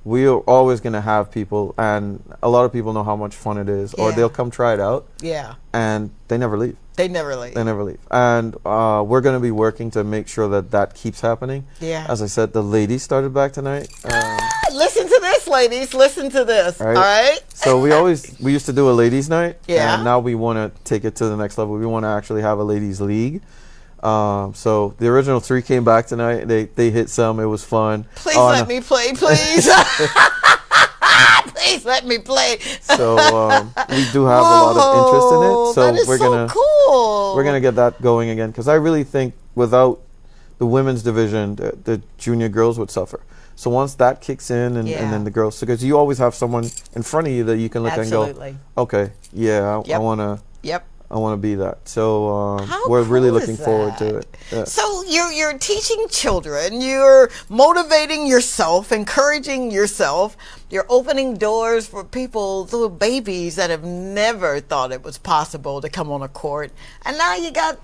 we are always going to have people, and a lot of people know how much fun it is, or Yeah. they'll come try it out, Yeah, and they never leave. they never leave. They never leave. And we're going to be working to make sure that keeps happening. Yeah. As I said, the ladies started back tonight. Listen to this, ladies. Listen to this. Right. All right? So we used to do a ladies night. Yeah. And now we want to take it to the next level. We want to actually have a ladies league. So the original 3 came back tonight. They hit some. It was fun. Please let me play, please. Please let me play. So we do have a lot of interest in it. So that is we're gonna cool. we're gonna get that going again, because I really think without the women's division, the junior girls would suffer. So once that kicks in, and then the girls, because you always have someone in front of you that you can look Absolutely. and go, okay, yeah, Yep. I wanna be that. So How we're really cool is looking forward to that? it. Yeah. So you're teaching children, you're motivating yourself, encouraging yourself, you're opening doors for people, little babies that have never thought it was possible to come on a court. And now you got,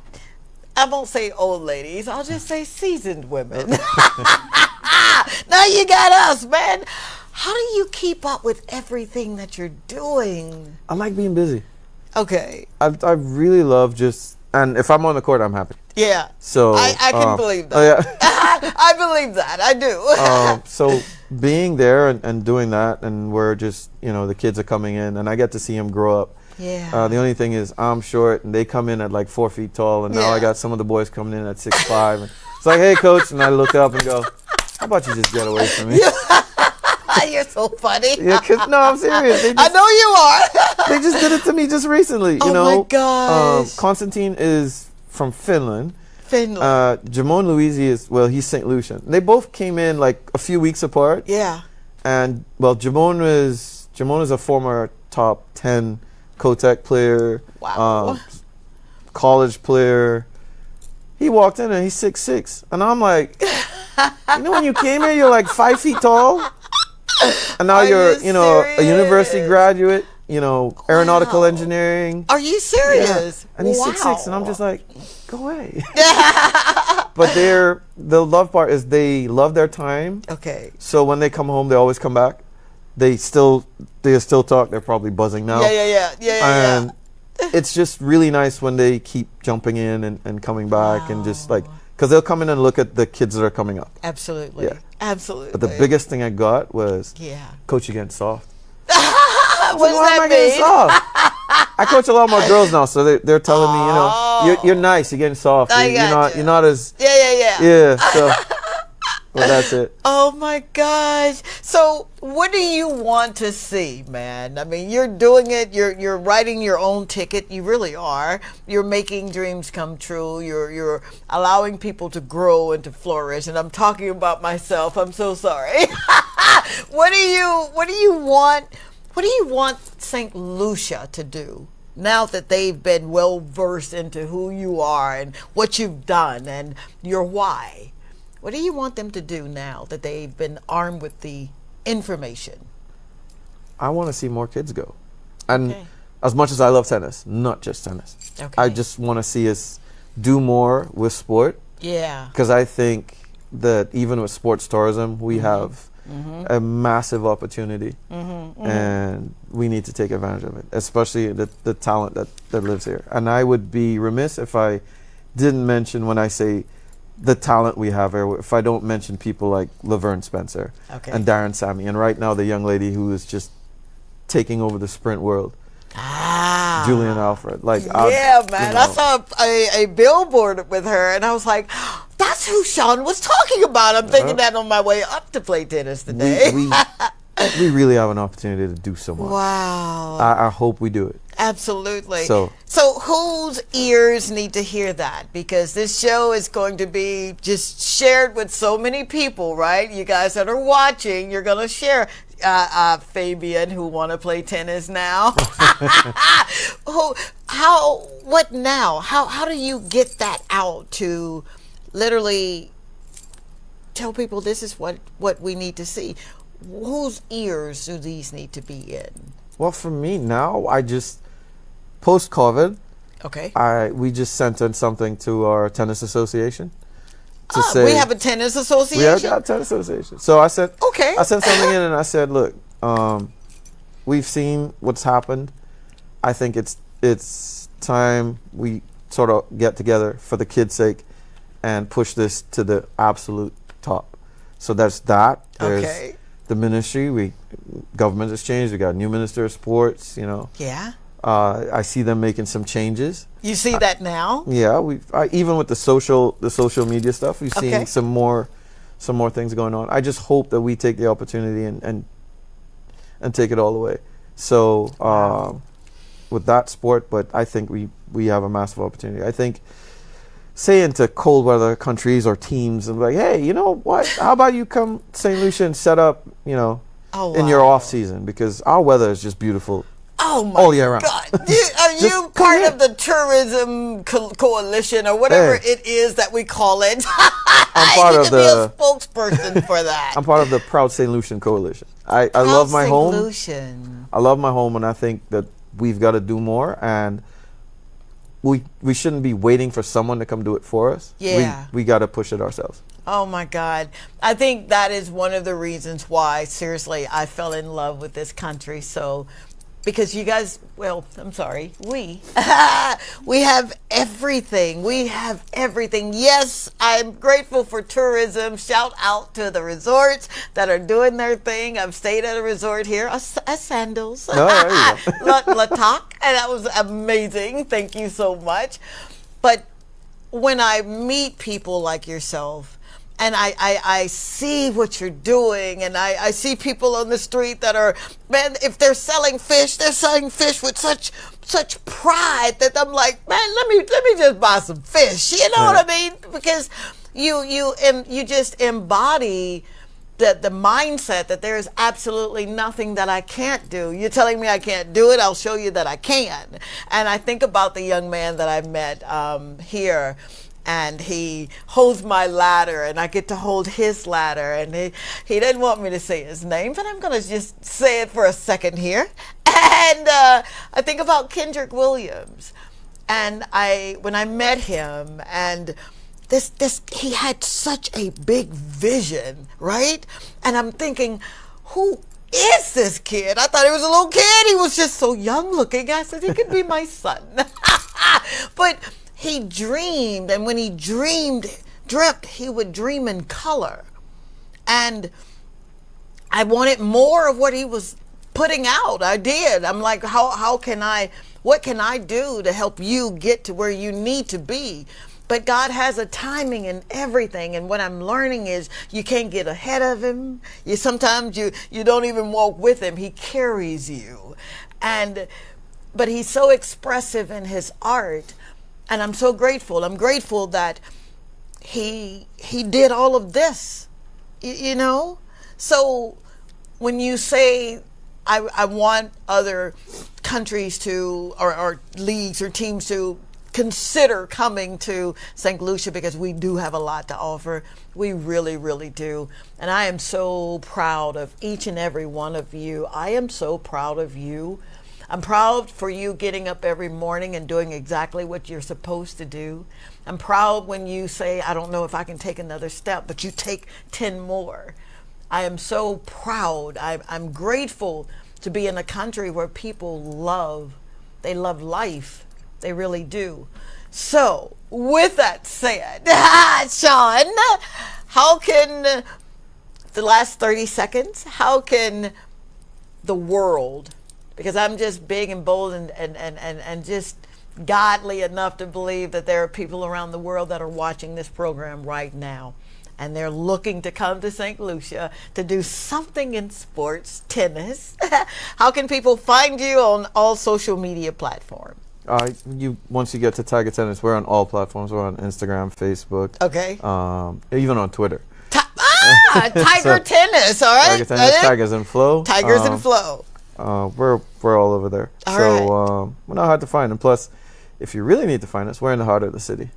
I won't say old ladies, I'll just say seasoned women. Now you got us, man. How do you keep up with everything that you're doing? I like being busy. Okay. I really love and if I'm on the court, I'm happy. Yeah. So I can believe that. Oh yeah. I believe that. I do. So being there and doing that, and we're just, the kids are coming in, and I get to see them grow up. Yeah. The only thing is I'm short, and they come in at like 4 feet tall, and now I Yeah. got some of the boys coming in at 6'5", and it's like, hey coach, and I look up and go, how about you just get away from me? You're so funny. Yeah, 'cause, no, I'm serious. I know you are. They just did it to me just recently. Oh You know, my gosh. Konstantin is from Finland. Finland. Jamon Luisi he's St. Lucian. They both came in like a few weeks apart. Yeah. And Jamon is a former top 10 Kotek player. Wow. College player. He walked in and he's 6'6", and I'm like, you know, when you came here, you're like 5 feet tall, and now Are you're, you a university serious? graduate, aeronautical Wow. engineering. Are you serious? And he's Wow. 6'6", and I'm just like, go away. But the love part is they love their time. Okay. So when they come home, they always come back. They still talk. They're probably buzzing now. Yeah. And it's just really nice when they keep jumping in and coming back and just like, because they'll come in and look at the kids that are coming up. Absolutely. Yeah. Absolutely. But the biggest thing I got was, Yeah. Coach, you getting soft. What Why does am I that getting mean? soft? I coach a lot more girls now, so they're telling me, you're nice, you're getting soft. I gotcha. You're not as Yeah. So well, that's it. Oh my gosh. So what do you want to see, man? I mean, you're doing it, you're writing your own ticket. You really are. You're making dreams come true. You're allowing people to grow and to flourish. And I'm talking about myself. I'm so sorry. What do you want St. Lucia to do now that they've been well versed into who you are and what you've done and your why? What do you want them to do now that they've been armed with the information? I want to see more kids go. And Okay. as much as I love tennis, not just tennis, Okay. I just want to see us do more with sport, Yeah. because I think that even with sports tourism, we have a massive opportunity, and we need to take advantage of it, especially the talent that lives here. And I would be remiss if I didn't mention, when I say the talent we have here, if I don't mention people like Laverne Spencer and Darren Sammy, and right now the young lady who is just taking over the sprint world, Julian Alfred. Like, Yeah, man. I saw a billboard with her, and I was like, that's who Sean was talking about. I'm thinking that on my way up to play tennis today. we really have an opportunity to do so much. Wow. I hope we do it. Absolutely. So whose ears need to hear that? Because this show is going to be just shared with so many people, right? You guys that are watching, you're going to share. Fabian, who want to play tennis now. What now? How do you get that out to literally tell people this is what we need to see? Whose ears do these need to be in? Well, for me now, I just post-COVID, Okay. we just sent in something to our tennis association to say We have a tennis association. we have got a tennis association. So I said, Okay. I sent something in and I said, look, we've seen what's happened. I think it's time we sort of get together for the kids' sake and push this to the absolute top. So there's that. There's Okay. the ministry. Government has changed. We got a new minister of sports. Yeah. I see them making some changes. You see that now? Yeah, even with the social media stuff, we've Okay. seen some more things going on. I just hope that we take the opportunity and take it all the way. So with that sport, but I think we have a massive opportunity. I think saying to cold weather countries or teams and like, hey, you know what? How about you come St. Lucia and set up, in your off season, because our weather is just beautiful. Oh my all year round. God! Are you come part here. of the tourism coalition or whatever Hey. it is that we call it? I'm part you of could be a spokesperson for that. I'm part of the Proud St. Lucian Coalition. I love my home. Lucian. I love my home, and I think that we've got to do more, and we shouldn't be waiting for someone to come do it for us. Yeah. We got to push it ourselves. Oh my God. I think that is one of the reasons why, seriously, I fell in love with this country. So, because you guys, we have everything. We have everything. Yes, I'm grateful for tourism. Shout out to the resorts that are doing their thing. I've stayed at a resort here, a Sandals, No, there you go. La Toc, and that was amazing. Thank you so much. But when I meet people like yourself, I see what you're doing, and I see people on the street that are, man, if they're selling fish with such pride that I'm like, man, let me just buy some fish. You know what I mean? Because you just embody the mindset that there is absolutely nothing that I can't do. You're telling me I can't do it, I'll show you that I can. And I think about the young man that I met here, and he holds my ladder, and I get to hold his ladder, and he didn't want me to say his name, but I'm going to just say it for a second here. And I think about Kendrick Williams, and when I met him, and he had such a big vision, right? And I'm thinking, who is this kid? I thought he was a little kid. He was just so young looking. I said, he could be my son. But he dreamed, and when he dreamt, he would dream in color. And I wanted more of what he was putting out. I did. I'm like, what can I do to help you get to where you need to be? But God has a timing in everything, and what I'm learning is you can't get ahead of him. Sometimes you don't even walk with him. He carries you. But he's so expressive in his art, and I'm so grateful. I'm grateful that he did all of this, you know? So when you say I want other countries to, or leagues or teams to consider coming to St. Lucia, because we do have a lot to offer. We really, really do. And I am so proud of each and every one of you. I am so proud of you. I'm proud for you getting up every morning and doing exactly what you're supposed to do. I'm proud when you say, I don't know if I can take another step, but you take 10 more. I am so proud. I'm grateful to be in a country where people they love life. They really do. So, with that said, Sean, how can the last 30 seconds, how can the world, because I'm just big and bold and just godly enough to believe that there are people around the world that are watching this program right now, and they're looking to come to St. Lucia to do something in sports, tennis. How can people find you on all social media platforms? Once you get to Tiger Tennis, we're on all platforms. We're on Instagram, Facebook, okay, even on Twitter. Tiger Tennis, all right. Tiger Tennis, Tigers in Flow. Tigers in Flow. We're all over there. All right. We're not hard to find. And plus, if you really need to find us, we're in the heart of the city.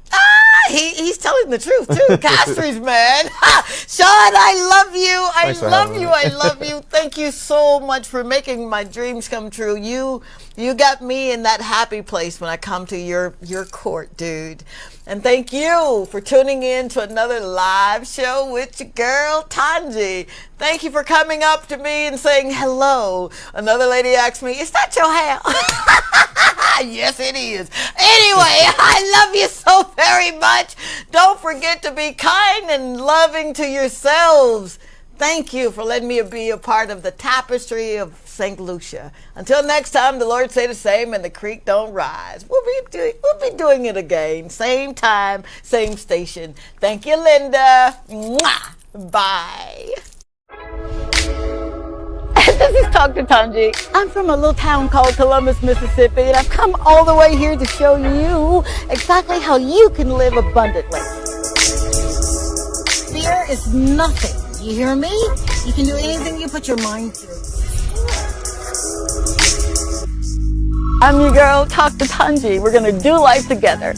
He's telling the truth too. Castries, man. Sean, I love you. I love you. Thank you so much for making my dreams come true. You got me in that happy place when I come to your court, dude. And thank you for tuning in to another live show with your girl, Tongie. Thank you for coming up to me and saying hello. Another lady asked me, is that your hair? Yes, it is. Anyway, I love you so very much. Don't forget to be kind and loving to yourselves. Thank you for letting me be a part of the tapestry of St. Lucia. Until next time, the Lord say the same and the creek don't rise. We'll be doing it again. Same time, same station. Thank you, Linda. Mwah. Bye. This is Dr. Tongie. I'm from a little town called Columbus, Mississippi, and I've come all the way here to show you exactly how you can live abundantly. Fear is nothing. You hear me? You can do anything you put your mind to. I'm your girl, Dr. Tongie. We're going to do life together.